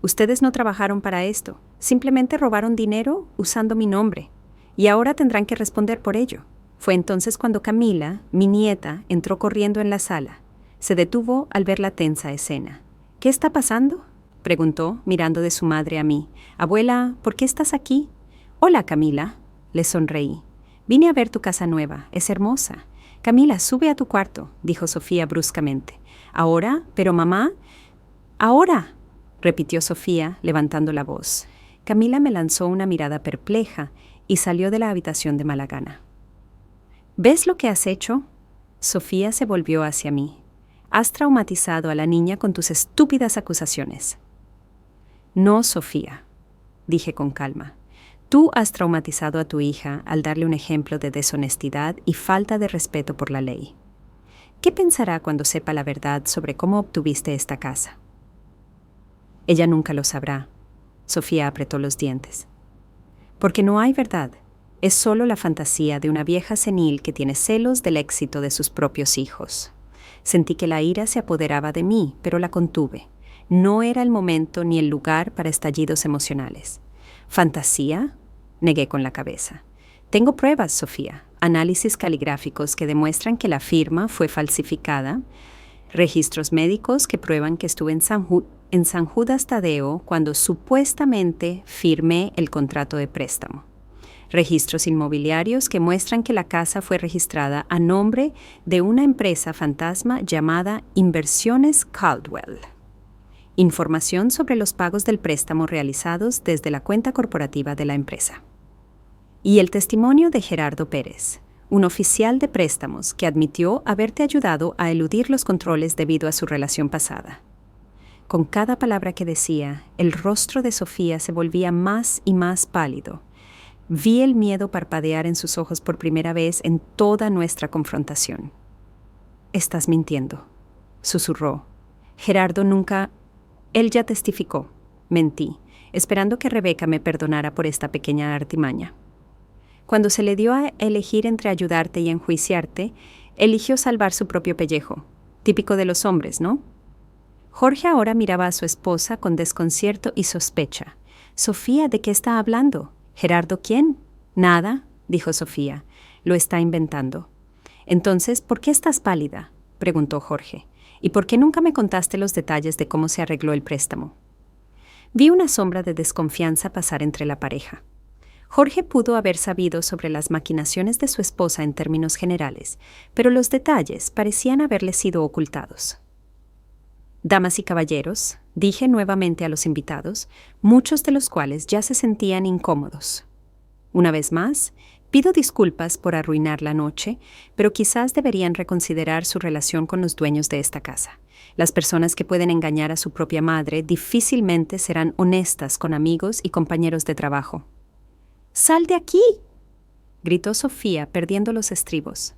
«Ustedes no trabajaron para esto. Simplemente robaron dinero usando mi nombre. Y ahora tendrán que responder por ello». Fue entonces cuando Camila, mi nieta, entró corriendo en la sala. Se detuvo al ver la tensa escena. «¿Qué está pasando?», preguntó, mirando de su madre a mí. «Abuela, ¿por qué estás aquí?». «Hola, Camila», le sonreí. «Vine a ver tu casa nueva. Es hermosa». «Camila, sube a tu cuarto», dijo Sofía bruscamente. «¿Ahora? Pero mamá...» «Ahora», repitió Sofía, levantando la voz. Camila me lanzó una mirada perpleja y salió de la habitación de mala gana. «¿Ves lo que has hecho?». Sofía se volvió hacia mí. «Has traumatizado a la niña con tus estúpidas acusaciones». «No, Sofía», dije con calma. «Tú has traumatizado a tu hija al darle un ejemplo de deshonestidad y falta de respeto por la ley. ¿Qué pensará cuando sepa la verdad sobre cómo obtuviste esta casa?». «Ella nunca lo sabrá». Sofía apretó los dientes. «Porque no hay verdad. Es solo la fantasía de una vieja senil que tiene celos del éxito de sus propios hijos». Sentí que la ira se apoderaba de mí, pero la contuve. No era el momento ni el lugar para estallidos emocionales. «¿Fantasía?», negué con la cabeza. «Tengo pruebas, Sofía. Análisis caligráficos que demuestran que la firma fue falsificada. Registros médicos que prueban que estuve en San Judas Tadeo cuando supuestamente firmé el contrato de préstamo. Registros inmobiliarios que muestran que la casa fue registrada a nombre de una empresa fantasma llamada Inversiones Caldwell. Información sobre los pagos del préstamo realizados desde la cuenta corporativa de la empresa. Y el testimonio de Gerardo Pérez, un oficial de préstamos que admitió haberte ayudado a eludir los controles debido a su relación pasada». Con cada palabra que decía, el rostro de Sofía se volvía más y más pálido. Vi el miedo parpadear en sus ojos por primera vez en toda nuestra confrontación. «Estás mintiendo», susurró. «Gerardo nunca...». «Él ya testificó», mentí, esperando que Rebeca me perdonara por esta pequeña artimaña. «Cuando se le dio a elegir entre ayudarte y enjuiciarte, eligió salvar su propio pellejo. Típico de los hombres, ¿no?». Jorge ahora miraba a su esposa con desconcierto y sospecha. «Sofía, ¿de qué está hablando? ¿Gerardo quién?». «Nada», dijo Sofía. «Lo está inventando». «Entonces, ¿por qué estás pálida?», preguntó Jorge. «¿Y por qué nunca me contaste los detalles de cómo se arregló el préstamo?». Vi una sombra de desconfianza pasar entre la pareja. Jorge pudo haber sabido sobre las maquinaciones de su esposa en términos generales, pero los detalles parecían haberle sido ocultados. Damas y caballeros, dije nuevamente a los invitados, muchos de los cuales ya se sentían incómodos. Una vez más, pido disculpas por arruinar la noche, pero quizás deberían reconsiderar su relación con los dueños de esta casa. Las personas que pueden engañar a su propia madre difícilmente serán honestas con amigos y compañeros de trabajo. ¡Sal de aquí!, gritó Sofía, perdiendo los estribos.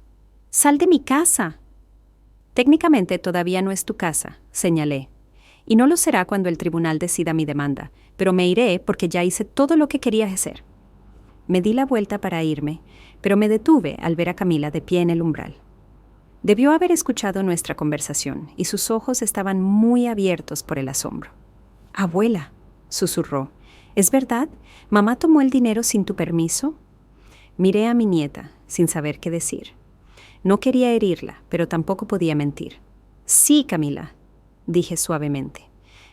¡Sal de mi casa! Técnicamente todavía no es tu casa, señalé, y no lo será cuando el tribunal decida mi demanda, pero me iré porque ya hice todo lo que quería hacer. Me di la vuelta para irme, pero me detuve al ver a Camila de pie en el umbral. Debió haber escuchado nuestra conversación, y sus ojos estaban muy abiertos por el asombro. «Abuela», susurró, «¿es verdad? ¿Mamá tomó el dinero sin tu permiso?» Miré a mi nieta, sin saber qué decir. No quería herirla, pero tampoco podía mentir. «Sí, Camila», dije suavemente.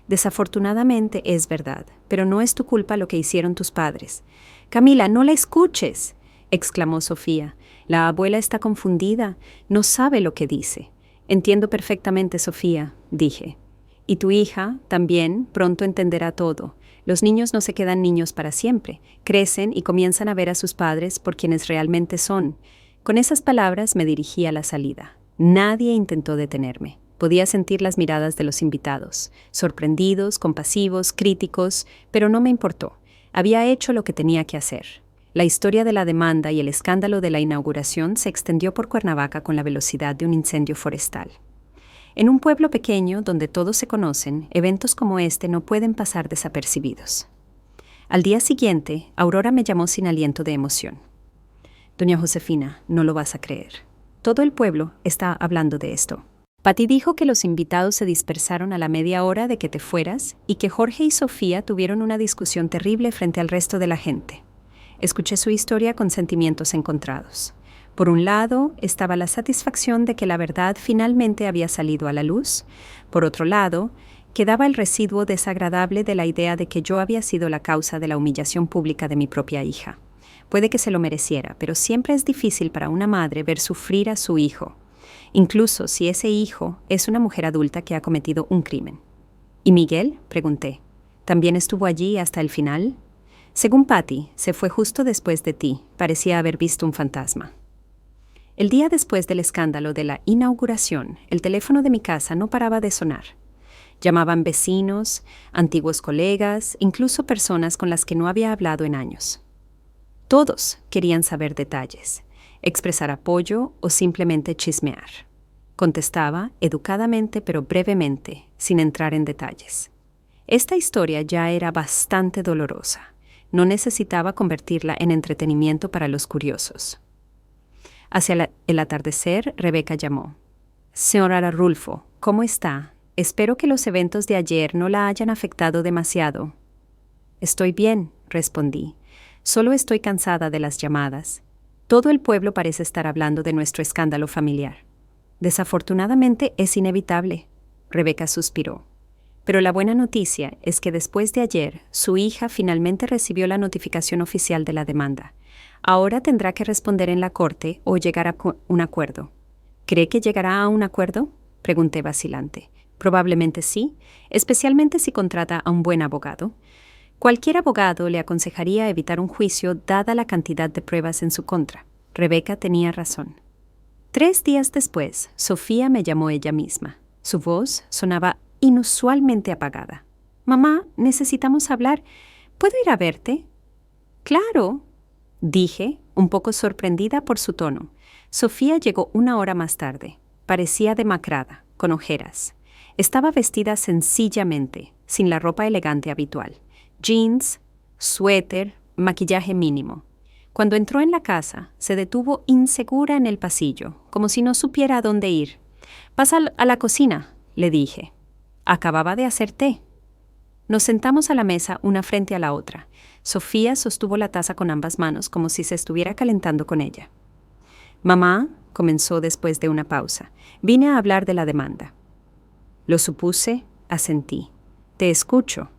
«Desafortunadamente es verdad, pero no es tu culpa lo que hicieron tus padres». «Camila, no la escuches», exclamó Sofía. «La abuela está confundida, no sabe lo que dice». «Entiendo perfectamente, Sofía», dije. «Y tu hija, también, pronto entenderá todo. Los niños no se quedan niños para siempre, crecen y comienzan a ver a sus padres por quienes realmente son». Con esas palabras me dirigí a la salida. Nadie intentó detenerme. Podía sentir las miradas de los invitados, sorprendidos, compasivos, críticos, pero no me importó. Había hecho lo que tenía que hacer. La historia de la demanda y el escándalo de la inauguración se extendió por Cuernavaca con la velocidad de un incendio forestal. En un pueblo pequeño donde todos se conocen, eventos como este no pueden pasar desapercibidos. Al día siguiente, Aurora me llamó sin aliento de emoción. «Doña Josefina, no lo vas a creer. Todo el pueblo está hablando de esto. Patty dijo que los invitados se dispersaron a la media hora de que te fueras y que Jorge y Sofía tuvieron una discusión terrible frente al resto de la gente». Escuché su historia con sentimientos encontrados. Por un lado, estaba la satisfacción de que la verdad finalmente había salido a la luz. Por otro lado, quedaba el residuo desagradable de la idea de que yo había sido la causa de la humillación pública de mi propia hija. Puede que se lo mereciera, pero siempre es difícil para una madre ver sufrir a su hijo, incluso si ese hijo es una mujer adulta que ha cometido un crimen. «¿Y Miguel?», pregunté. «¿También estuvo allí hasta el final?» «Según Patty, se fue justo después de ti. Parecía haber visto un fantasma». El día después del escándalo de la inauguración, el teléfono de mi casa no paraba de sonar. Llamaban vecinos, antiguos colegas, incluso personas con las que no había hablado en años. Todos querían saber detalles, expresar apoyo o simplemente chismear. Contestaba educadamente pero brevemente, sin entrar en detalles. Esta historia ya era bastante dolorosa. No necesitaba convertirla en entretenimiento para los curiosos. Hacia el atardecer, Rebeca llamó. «Señora Rulfo, ¿cómo está? Espero que los eventos de ayer no la hayan afectado demasiado». «Estoy bien», respondí. «Solo estoy cansada de las llamadas. Todo el pueblo parece estar hablando de nuestro escándalo familiar. Desafortunadamente es inevitable». Rebeca suspiró. «Pero la buena noticia es que después de ayer, su hija finalmente recibió la notificación oficial de la demanda. Ahora tendrá que responder en la corte o llegar a un acuerdo». «¿Cree que llegará a un acuerdo?», pregunté vacilante. «Probablemente sí, especialmente si contrata a un buen abogado. Cualquier abogado le aconsejaría evitar un juicio dada la cantidad de pruebas en su contra». Rebeca tenía razón. 3 días después, Sofía me llamó ella misma. Su voz sonaba inusualmente apagada. «Mamá, necesitamos hablar. ¿Puedo ir a verte?» «Claro», dije, un poco sorprendida por su tono. Sofía llegó 1 hora más tarde. Parecía demacrada, con ojeras. Estaba vestida sencillamente, sin la ropa elegante habitual. Jeans, suéter, maquillaje mínimo. Cuando entró en la casa, se detuvo insegura en el pasillo, como si no supiera a dónde ir. «Pasa a la cocina», le dije. «Acababa de hacer té». Nos sentamos a la mesa una frente a la otra. Sofía sostuvo la taza con ambas manos como si se estuviera calentando con ella. «Mamá», comenzó después de una pausa, «vine a hablar de la demanda». «Lo supuse», asentí. «Te escucho».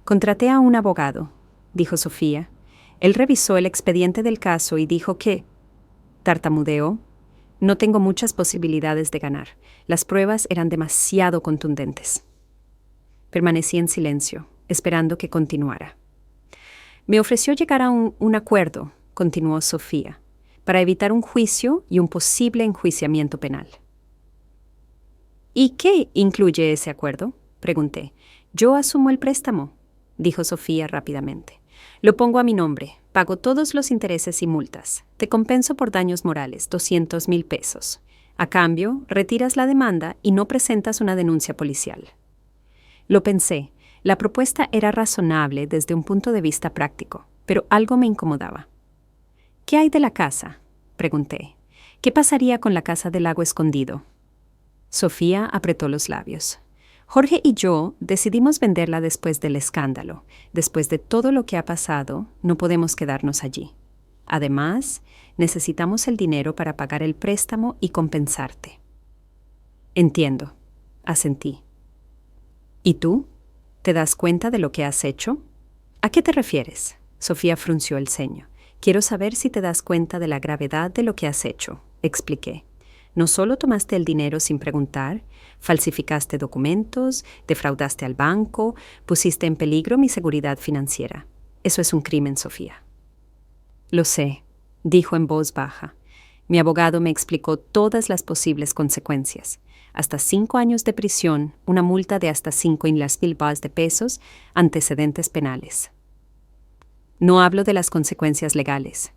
Contraté a un abogado, dijo Sofía. Él revisó el expediente del caso y dijo que, tartamudeó, no tengo muchas posibilidades de ganar. Las pruebas eran demasiado contundentes. Permanecí en silencio, esperando que continuara. Me ofreció llegar a un acuerdo, continuó Sofía, para evitar un juicio y un posible enjuiciamiento penal. ¿Y qué incluye ese acuerdo?, pregunté. Yo asumo el préstamo, dijo Sofía rápidamente. Lo pongo a mi nombre, pago todos los intereses y multas. Te compenso por daños morales, 200,000 pesos. A cambio, retiras la demanda y no presentas una denuncia policial. Lo pensé. La propuesta era razonable desde un punto de vista práctico, pero algo me incomodaba. ¿Qué hay de la casa?, pregunté. ¿Qué pasaría con la casa del lago escondido? Sofía apretó los labios. Jorge y yo decidimos venderla después del escándalo. Después de todo lo que ha pasado, no podemos quedarnos allí. Además, necesitamos el dinero para pagar el préstamo y compensarte. Entiendo, asentí. ¿Y tú? ¿Te das cuenta de lo que has hecho? ¿A qué te refieres? Sofía frunció el ceño. Quiero saber si te das cuenta de la gravedad de lo que has hecho, expliqué. No solo tomaste el dinero sin preguntar, falsificaste documentos, defraudaste al banco, pusiste en peligro mi seguridad financiera. Eso es un crimen, Sofía. Lo sé, dijo en voz baja. Mi abogado me explicó todas las posibles consecuencias. Hasta 5 años de prisión, una multa de hasta 5,000 de pesos, antecedentes penales. No hablo de las consecuencias legales.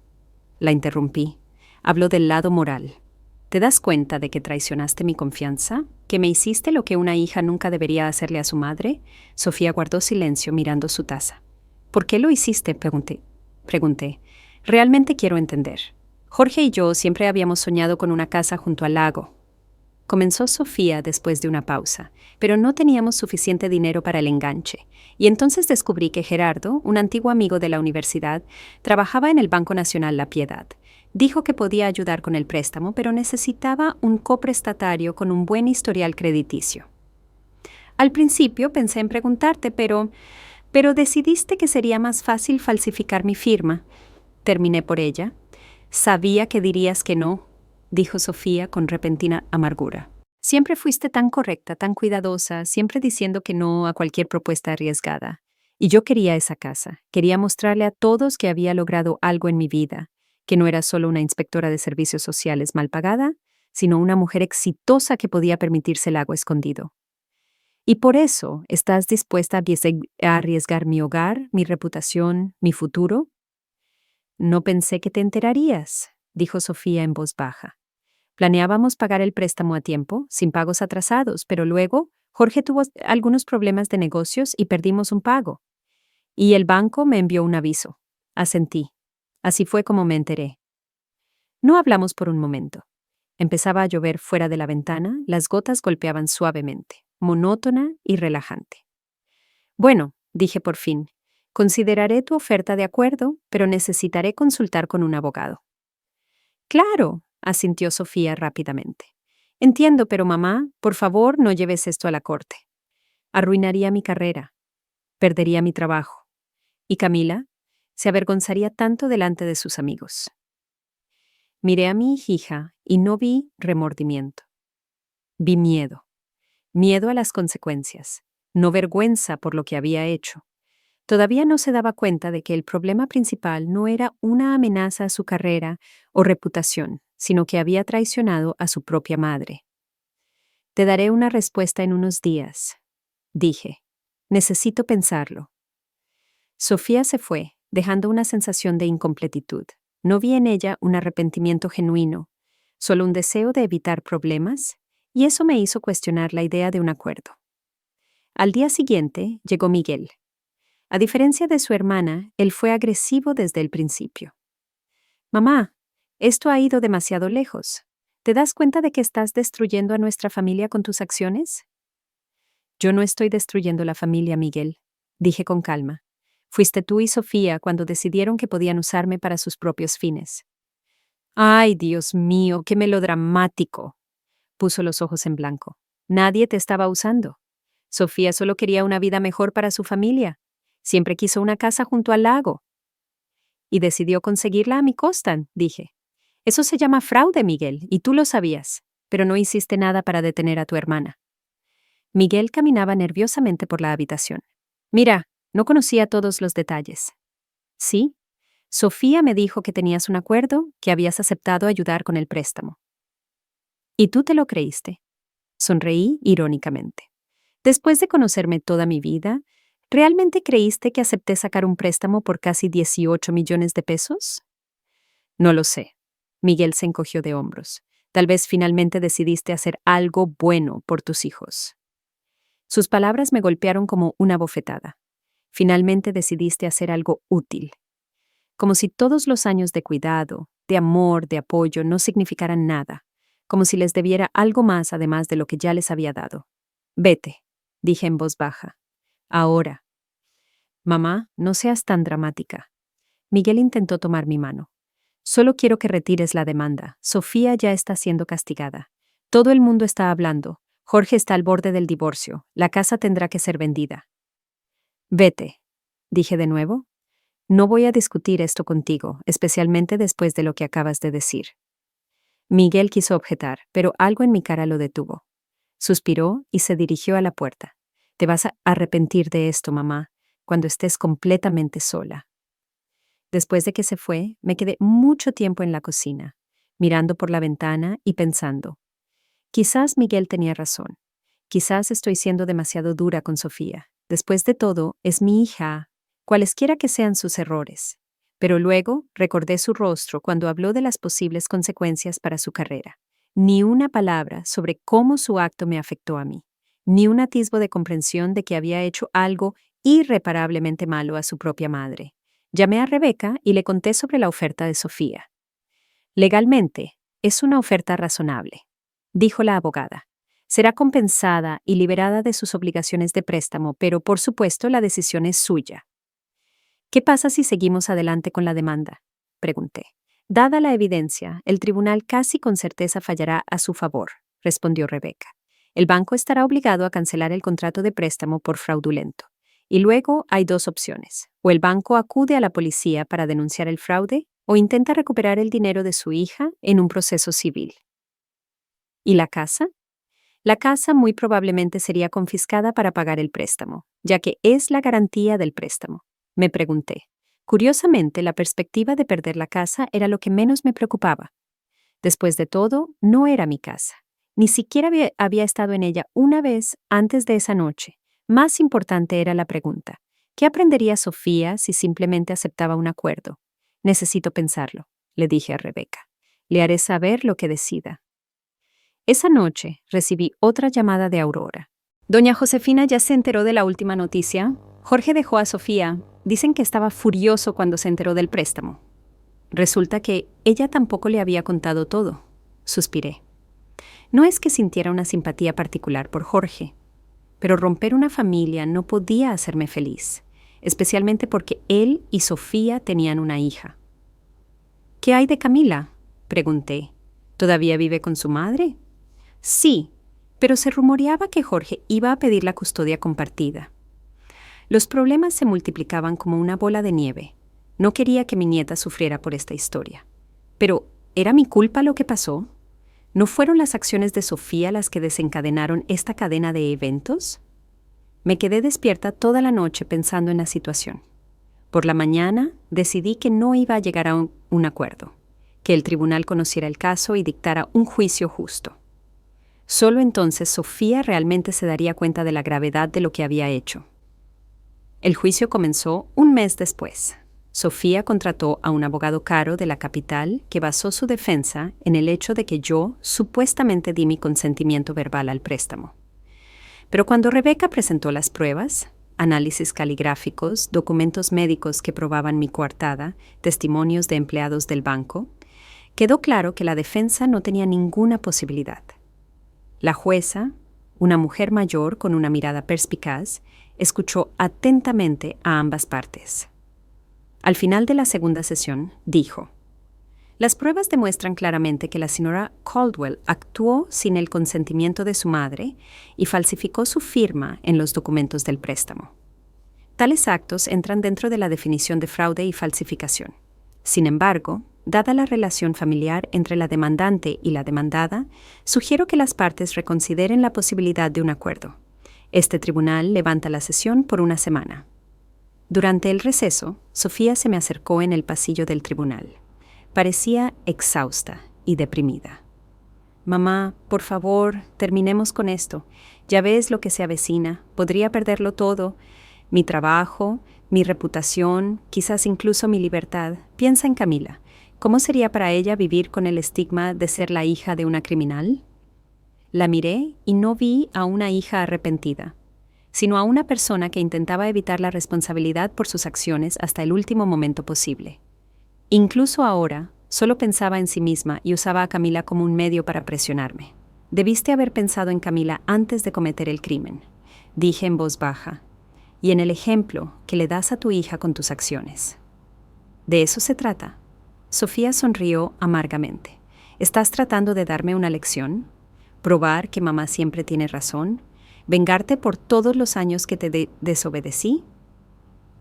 La interrumpí. Hablo del lado moral. ¿Te das cuenta de que traicionaste mi confianza? ¿Que me hiciste lo que una hija nunca debería hacerle a su madre? Sofía guardó silencio mirando su taza. ¿Por qué lo hiciste?, pregunté. Realmente quiero entender. Jorge y yo siempre habíamos soñado con una casa junto al lago. Comenzó Sofía después de una pausa, pero no teníamos suficiente dinero para el enganche, y entonces descubrí que Gerardo, un antiguo amigo de la universidad, trabajaba en el Banco Nacional La Piedad. Dijo que podía ayudar con el préstamo, pero necesitaba un coprestatario con un buen historial crediticio. Al principio pensé en preguntarte, pero decidiste que sería más fácil falsificar mi firma. Terminé por ella. Sabía que dirías que no, dijo Sofía con repentina amargura. Siempre fuiste tan correcta, tan cuidadosa, siempre diciendo que no a cualquier propuesta arriesgada. Y yo quería esa casa. Quería mostrarle a todos que había logrado algo en mi vida, que no era solo una inspectora de servicios sociales mal pagada, sino una mujer exitosa que podía permitirse el lago escondido. Y por eso, ¿estás dispuesta a arriesgar mi hogar, mi reputación, mi futuro? No pensé que te enterarías, dijo Sofía en voz baja. Planeábamos pagar el préstamo a tiempo, sin pagos atrasados, pero luego Jorge tuvo algunos problemas de negocios y perdimos un pago. Y el banco me envió un aviso. Asentí. Así fue como me enteré. No hablamos por un momento. Empezaba a llover fuera de la ventana, las gotas golpeaban suavemente, monótona y relajante. Bueno, dije por fin, consideraré tu oferta de acuerdo, pero necesitaré consultar con un abogado. Claro, asintió Sofía rápidamente. Entiendo, pero mamá, por favor, no lleves esto a la corte. Arruinaría mi carrera, perdería mi trabajo. Y Camila se avergonzaría tanto delante de sus amigos. Miré a mi hija y no vi remordimiento. Vi miedo. Miedo a las consecuencias, no vergüenza por lo que había hecho. Todavía no se daba cuenta de que el problema principal no era una amenaza a su carrera o reputación, sino que había traicionado a su propia madre. Te daré una respuesta en unos días, dije. Necesito pensarlo. Sofía se fue, dejando una sensación de incompletitud. No vi en ella un arrepentimiento genuino, solo un deseo de evitar problemas, y eso me hizo cuestionar la idea de un acuerdo. Al día siguiente llegó Miguel. A diferencia de su hermana, él fue agresivo desde el principio. Mamá, esto ha ido demasiado lejos. ¿Te das cuenta de que estás destruyendo a nuestra familia con tus acciones? Yo no estoy destruyendo la familia, Miguel, dije con calma. Fuiste tú y Sofía cuando decidieron que podían usarme para sus propios fines. ¡Ay, Dios mío, qué melodramático! Puso los ojos en blanco. Nadie te estaba usando. Sofía solo quería una vida mejor para su familia. Siempre quiso una casa junto al lago. Y decidió conseguirla a mi costa, dije. Eso se llama fraude, Miguel, y tú lo sabías, pero no hiciste nada para detener a tu hermana. Miguel caminaba nerviosamente por la habitación. Mira, no conocía todos los detalles. Sí, Sofía me dijo que tenías un acuerdo, que habías aceptado ayudar con el préstamo. ¿Y tú te lo creíste? Sonreí irónicamente. Después de conocerme toda mi vida, ¿realmente creíste que acepté sacar un préstamo por casi 18 millones de pesos? No lo sé. Miguel se encogió de hombros. Tal vez finalmente decidiste hacer algo bueno por tus hijos. Sus palabras me golpearon como una bofetada. Finalmente decidiste hacer algo útil. Como si todos los años de cuidado, de amor, de apoyo no significaran nada. Como si les debiera algo más además de lo que ya les había dado. Vete, dije en voz baja. Ahora. Mamá, no seas tan dramática. Miguel intentó tomar mi mano. Solo quiero que retires la demanda. Sofía ya está siendo castigada. Todo el mundo está hablando. Jorge está al borde del divorcio. La casa tendrá que ser vendida. Vete, dije de nuevo. No voy a discutir esto contigo, especialmente después de lo que acabas de decir. Miguel quiso objetar, pero algo en mi cara lo detuvo. Suspiró y se dirigió a la puerta. Te vas a arrepentir de esto, mamá, cuando estés completamente sola. Después de que se fue, me quedé mucho tiempo en la cocina, mirando por la ventana y pensando. Quizás Miguel tenía razón. Quizás estoy siendo demasiado dura con Sofía. Después de todo, es mi hija, cualesquiera que sean sus errores. Pero luego recordé su rostro cuando habló de las posibles consecuencias para su carrera. Ni una palabra sobre cómo su acto me afectó a mí. Ni un atisbo de comprensión de que había hecho algo irreparablemente malo a su propia madre. Llamé a Rebeca y le conté sobre la oferta de Sofía. Legalmente, es una oferta razonable, dijo la abogada. Será compensada y liberada de sus obligaciones de préstamo, pero por supuesto la decisión es suya. ¿Qué pasa si seguimos adelante con la demanda?, pregunté. Dada la evidencia, el tribunal casi con certeza fallará a su favor, respondió Rebeca. El banco estará obligado a cancelar el contrato de préstamo por fraudulento. Y luego hay dos opciones. O el banco acude a la policía para denunciar el fraude, o intenta recuperar el dinero de su hija en un proceso civil. ¿Y la casa? La casa muy probablemente sería confiscada para pagar el préstamo, ya que es la garantía del préstamo. Me pregunté. Curiosamente, la perspectiva de perder la casa era lo que menos me preocupaba. Después de todo, no era mi casa. Ni siquiera había estado en ella una vez antes de esa noche. Más importante era la pregunta. ¿Qué aprendería Sofía si simplemente aceptaba un acuerdo? Necesito pensarlo, le dije a Rebeca. Le haré saber lo que decida. Esa noche recibí otra llamada de Aurora. Doña Josefina ya se enteró de la última noticia. Jorge dejó a Sofía. Dicen que estaba furioso cuando se enteró del préstamo. Resulta que ella tampoco le había contado todo. Suspiré. No es que sintiera una simpatía particular por Jorge, pero romper una familia no podía hacerme feliz, especialmente porque él y Sofía tenían una hija. ¿Qué hay de Camila?, pregunté. ¿Todavía vive con su madre? Sí, pero se rumoreaba que Jorge iba a pedir la custodia compartida. Los problemas se multiplicaban como una bola de nieve. No quería que mi nieta sufriera por esta historia. Pero, ¿era mi culpa lo que pasó? ¿No fueron las acciones de Sofía las que desencadenaron esta cadena de eventos? Me quedé despierta toda la noche pensando en la situación. Por la mañana decidí que no iba a llegar a un acuerdo, que el tribunal conociera el caso y dictara un juicio justo. Solo entonces Sofía realmente se daría cuenta de la gravedad de lo que había hecho. El juicio comenzó un mes después. Sofía contrató a un abogado caro de la capital que basó su defensa en el hecho de que yo supuestamente di mi consentimiento verbal al préstamo. Pero cuando Rebeca presentó las pruebas, análisis caligráficos, documentos médicos que probaban mi coartada, testimonios de empleados del banco, quedó claro que la defensa no tenía ninguna posibilidad. La jueza, una mujer mayor con una mirada perspicaz, escuchó atentamente a ambas partes. Al final de la segunda sesión, dijo: las pruebas demuestran claramente que la señora Caldwell actuó sin el consentimiento de su madre y falsificó su firma en los documentos del préstamo. Tales actos entran dentro de la definición de fraude y falsificación. Sin embargo, dada la relación familiar entre la demandante y la demandada, sugiero que las partes reconsideren la posibilidad de un acuerdo. Este tribunal levanta la sesión por una semana. Durante el receso, Sofía se me acercó en el pasillo del tribunal. Parecía exhausta y deprimida. «Mamá, por favor, terminemos con esto. Ya ves lo que se avecina. Podría perderlo todo. Mi trabajo, mi reputación, quizás incluso mi libertad. Piensa en Camila. ¿Cómo sería para ella vivir con el estigma de ser la hija de una criminal?» La miré y no vi a una hija arrepentida, sino a una persona que intentaba evitar la responsabilidad por sus acciones hasta el último momento posible. Incluso ahora, solo pensaba en sí misma y usaba a Camila como un medio para presionarme. «Debiste haber pensado en Camila antes de cometer el crimen», dije en voz baja, «y en el ejemplo que le das a tu hija con tus acciones». «¿De eso se trata?» Sofía sonrió amargamente. «¿Estás tratando de darme una lección? ¿Probar que mamá siempre tiene razón? ¿Vengarte por todos los años que te desobedecí?»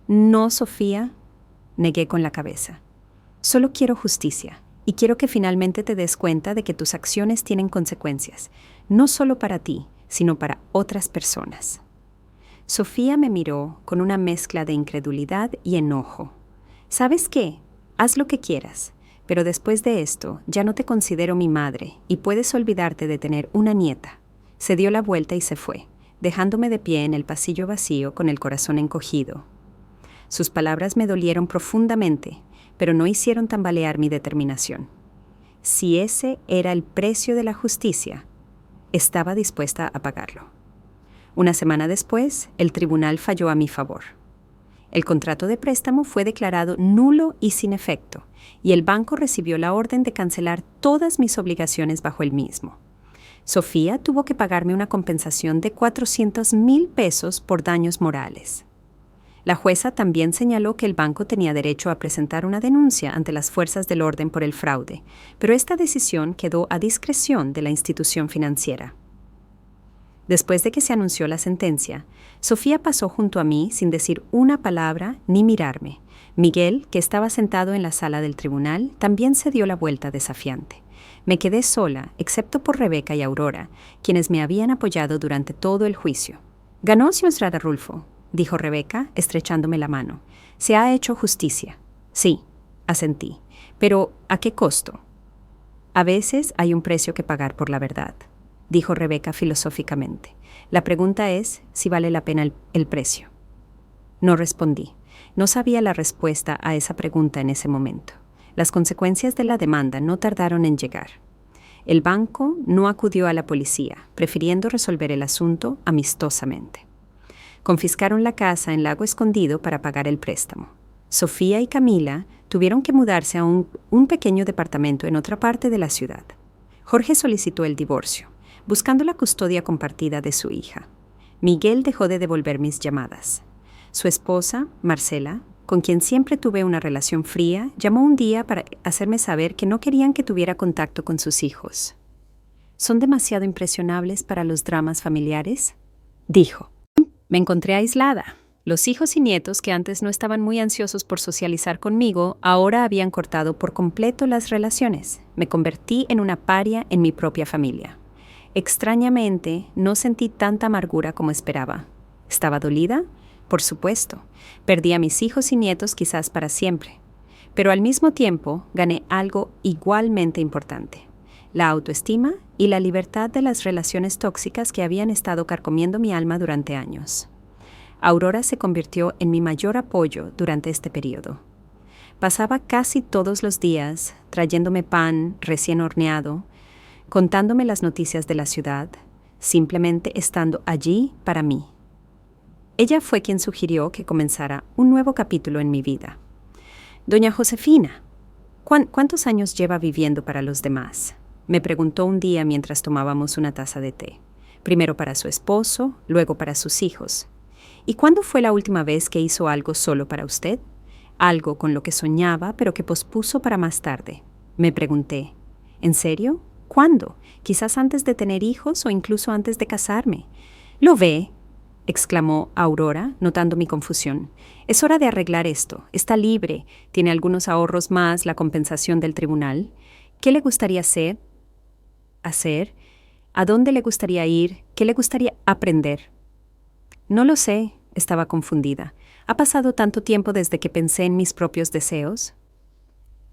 «No, Sofía», negué con la cabeza. «Solo quiero justicia, y quiero que finalmente te des cuenta de que tus acciones tienen consecuencias, no solo para ti, sino para otras personas». Sofía me miró con una mezcla de incredulidad y enojo. «¿Sabes qué? Haz lo que quieras, pero después de esto ya no te considero mi madre y puedes olvidarte de tener una nieta». Se dio la vuelta y se fue, dejándome de pie en el pasillo vacío con el corazón encogido. Sus palabras me dolieron profundamente, pero no hicieron tambalear mi determinación. Si ese era el precio de la justicia, estaba dispuesta a pagarlo. Una semana después, el tribunal falló a mi favor. El contrato de préstamo fue declarado nulo y sin efecto, y el banco recibió la orden de cancelar todas mis obligaciones bajo el mismo. Sofía tuvo que pagarme una compensación de 400,000 pesos por daños morales. La jueza también señaló que el banco tenía derecho a presentar una denuncia ante las fuerzas del orden por el fraude, pero esta decisión quedó a discreción de la institución financiera. Después de que se anunció la sentencia, Sofía pasó junto a mí sin decir una palabra ni mirarme. Miguel, que estaba sentado en la sala del tribunal, también se dio la vuelta desafiante. Me quedé sola, excepto por Rebeca y Aurora, quienes me habían apoyado durante todo el juicio. «Ganó Sr. Arrulfo», dijo Rebeca, estrechándome la mano. «Se ha hecho justicia». «Sí», asentí. «Pero, ¿a qué costo?» «A veces hay un precio que pagar por la verdad», dijo Rebeca filosóficamente. «La pregunta es si vale la pena el precio». No respondí. No sabía la respuesta a esa pregunta en ese momento. Las consecuencias de la demanda no tardaron en llegar. El banco no acudió a la policía, prefiriendo resolver el asunto amistosamente. Confiscaron la casa en Lago Escondido para pagar el préstamo. Sofía y Camila tuvieron que mudarse a un pequeño departamento en otra parte de la ciudad. Jorge solicitó el divorcio, buscando la custodia compartida de su hija. Miguel dejó de devolver mis llamadas. Su esposa, Marcela, con quien siempre tuve una relación fría, llamó un día para hacerme saber que no querían que tuviera contacto con sus hijos. «¿Son demasiado impresionables para los dramas familiares?», dijo. Me encontré aislada. Los hijos y nietos, que antes no estaban muy ansiosos por socializar conmigo, ahora habían cortado por completo las relaciones. Me convertí en una paria en mi propia familia. Extrañamente, no sentí tanta amargura como esperaba. ¿Estaba dolida? Por supuesto. Perdí a mis hijos y nietos quizás para siempre. Pero al mismo tiempo gané algo igualmente importante: la autoestima y la libertad de las relaciones tóxicas que habían estado carcomiendo mi alma durante años. Aurora se convirtió en mi mayor apoyo durante este periodo. Pasaba casi todos los días trayéndome pan recién horneado, contándome las noticias de la ciudad, simplemente estando allí para mí. Ella fue quien sugirió que comenzara un nuevo capítulo en mi vida. «Doña Josefina, ¿cuántos años lleva viviendo para los demás?», me preguntó un día mientras tomábamos una taza de té. Primero para su esposo, luego para sus hijos. «¿Y cuándo fue la última vez que hizo algo solo para usted? Algo con lo que soñaba, pero que pospuso para más tarde», me pregunté. «¿En serio? ¿Cuándo? Quizás antes de tener hijos o incluso antes de casarme». «Lo ve», exclamó Aurora, notando mi confusión. Es hora de arreglar esto. Está libre, tiene algunos ahorros más la compensación del tribunal. ¿Qué le gustaría hacer? ¿A dónde le gustaría ir? ¿Qué le gustaría aprender? No lo sé, estaba confundida. ¿Ha pasado tanto tiempo desde que pensé en mis propios deseos?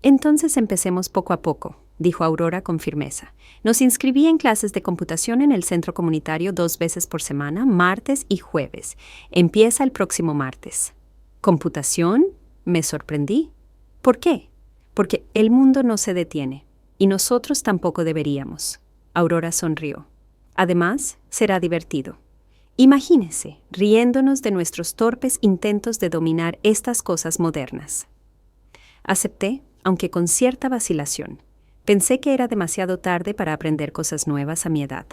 Entonces empecemos poco a poco, dijo Aurora con firmeza. Nos inscribí en clases de computación en el centro comunitario 2 veces por semana, martes y jueves. Empieza el próximo martes. ¿Computación? Me sorprendí. ¿Por qué? Porque el mundo no se detiene, y nosotros tampoco deberíamos. Aurora sonrió. Además, será divertido. Imagínese, riéndonos de nuestros torpes intentos de dominar estas cosas modernas. Acepté, aunque con cierta vacilación. Pensé que era demasiado tarde para aprender cosas nuevas a mi edad.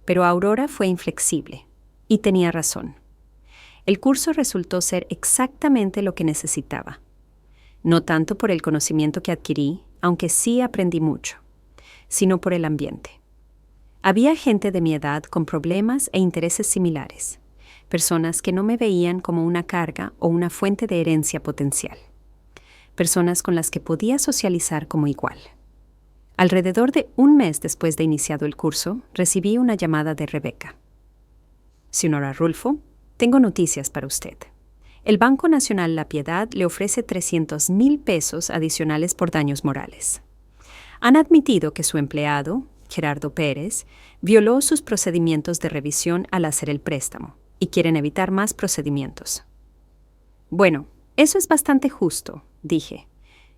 Pero Aurora fue inflexible, y tenía razón. El curso resultó ser exactamente lo que necesitaba. No tanto por el conocimiento que adquirí, aunque sí aprendí mucho, sino por el ambiente. Había gente de mi edad con problemas e intereses similares, personas que no me veían como una carga o una fuente de herencia potencial, personas con las que podía socializar como igual. Alrededor de un mes después de iniciado el curso, recibí una llamada de Rebeca. Señora Rulfo, tengo noticias para usted. El Banco Nacional La Piedad le ofrece 300,000 pesos adicionales por daños morales. Han admitido que su empleado, Gerardo Pérez, violó sus procedimientos de revisión al hacer el préstamo y quieren evitar más procedimientos. Bueno, eso es bastante justo, dije.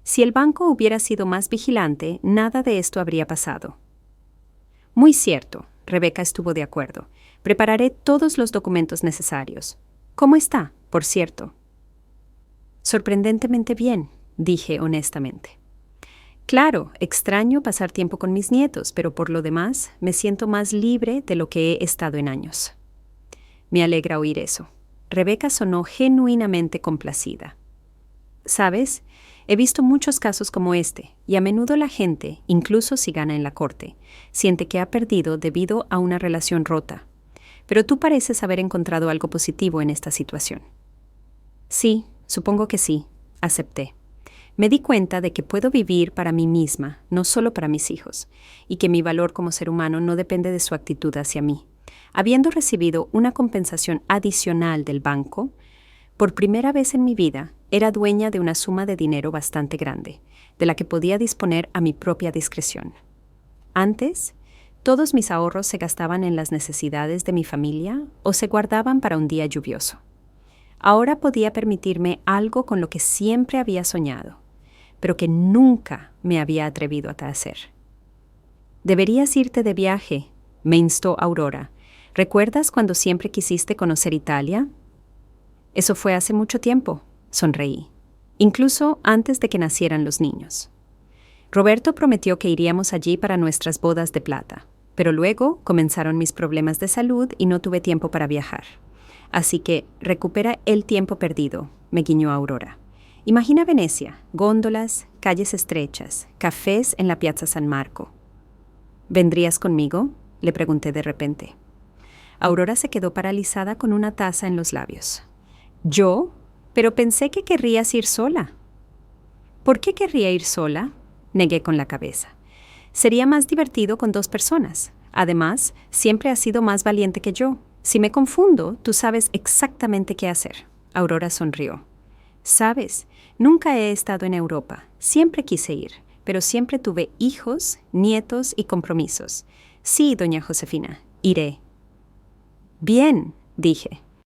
Si el banco hubiera sido más vigilante, nada de esto habría pasado. Muy cierto, Rebeca estuvo de acuerdo. Prepararé todos los documentos necesarios. ¿Cómo está, por cierto? Sorprendentemente bien, dije honestamente. Claro, extraño pasar tiempo con mis nietos, pero por lo demás me siento más libre de lo que he estado en años. Me alegra oír eso. Rebeca sonó genuinamente complacida. ¿Sabes? He visto muchos casos como este, y a menudo la gente, incluso si gana en la corte, siente que ha perdido debido a una relación rota. Pero tú pareces haber encontrado algo positivo en esta situación. Sí, supongo que sí, acepté. Me di cuenta de que puedo vivir para mí misma, no solo para mis hijos, y que mi valor como ser humano no depende de su actitud hacia mí. Habiendo recibido una compensación adicional del banco, por primera vez en mi vida era dueña de una suma de dinero bastante grande, de la que podía disponer a mi propia discreción. Antes, todos mis ahorros se gastaban en las necesidades de mi familia o se guardaban para un día lluvioso. Ahora podía permitirme algo con lo que siempre había soñado, pero que nunca me había atrevido a hacer. «Deberías irte de viaje», me instó Aurora. «¿Recuerdas cuando siempre quisiste conocer Italia?» «Eso fue hace mucho tiempo», sonreí, incluso antes de que nacieran los niños. Roberto prometió que iríamos allí para nuestras bodas de plata, pero luego comenzaron mis problemas de salud y no tuve tiempo para viajar. Así que recupera el tiempo perdido, me guiñó Aurora. Imagina Venecia, góndolas, calles estrechas, cafés en la Piazza San Marco. ¿Vendrías conmigo?, le pregunté de repente. Aurora se quedó paralizada con una taza en los labios. ¿Yo? Pero pensé que querrías ir sola. ¿Por qué querría ir sola?, negué con la cabeza. Sería más divertido con 2 personas. Además, siempre has sido más valiente que yo. Si me confundo, tú sabes exactamente qué hacer. Aurora sonrió. Sabes, nunca he estado en Europa. Siempre quise ir, pero siempre tuve hijos, nietos y compromisos. Sí, doña Josefina, iré. Bien, dije.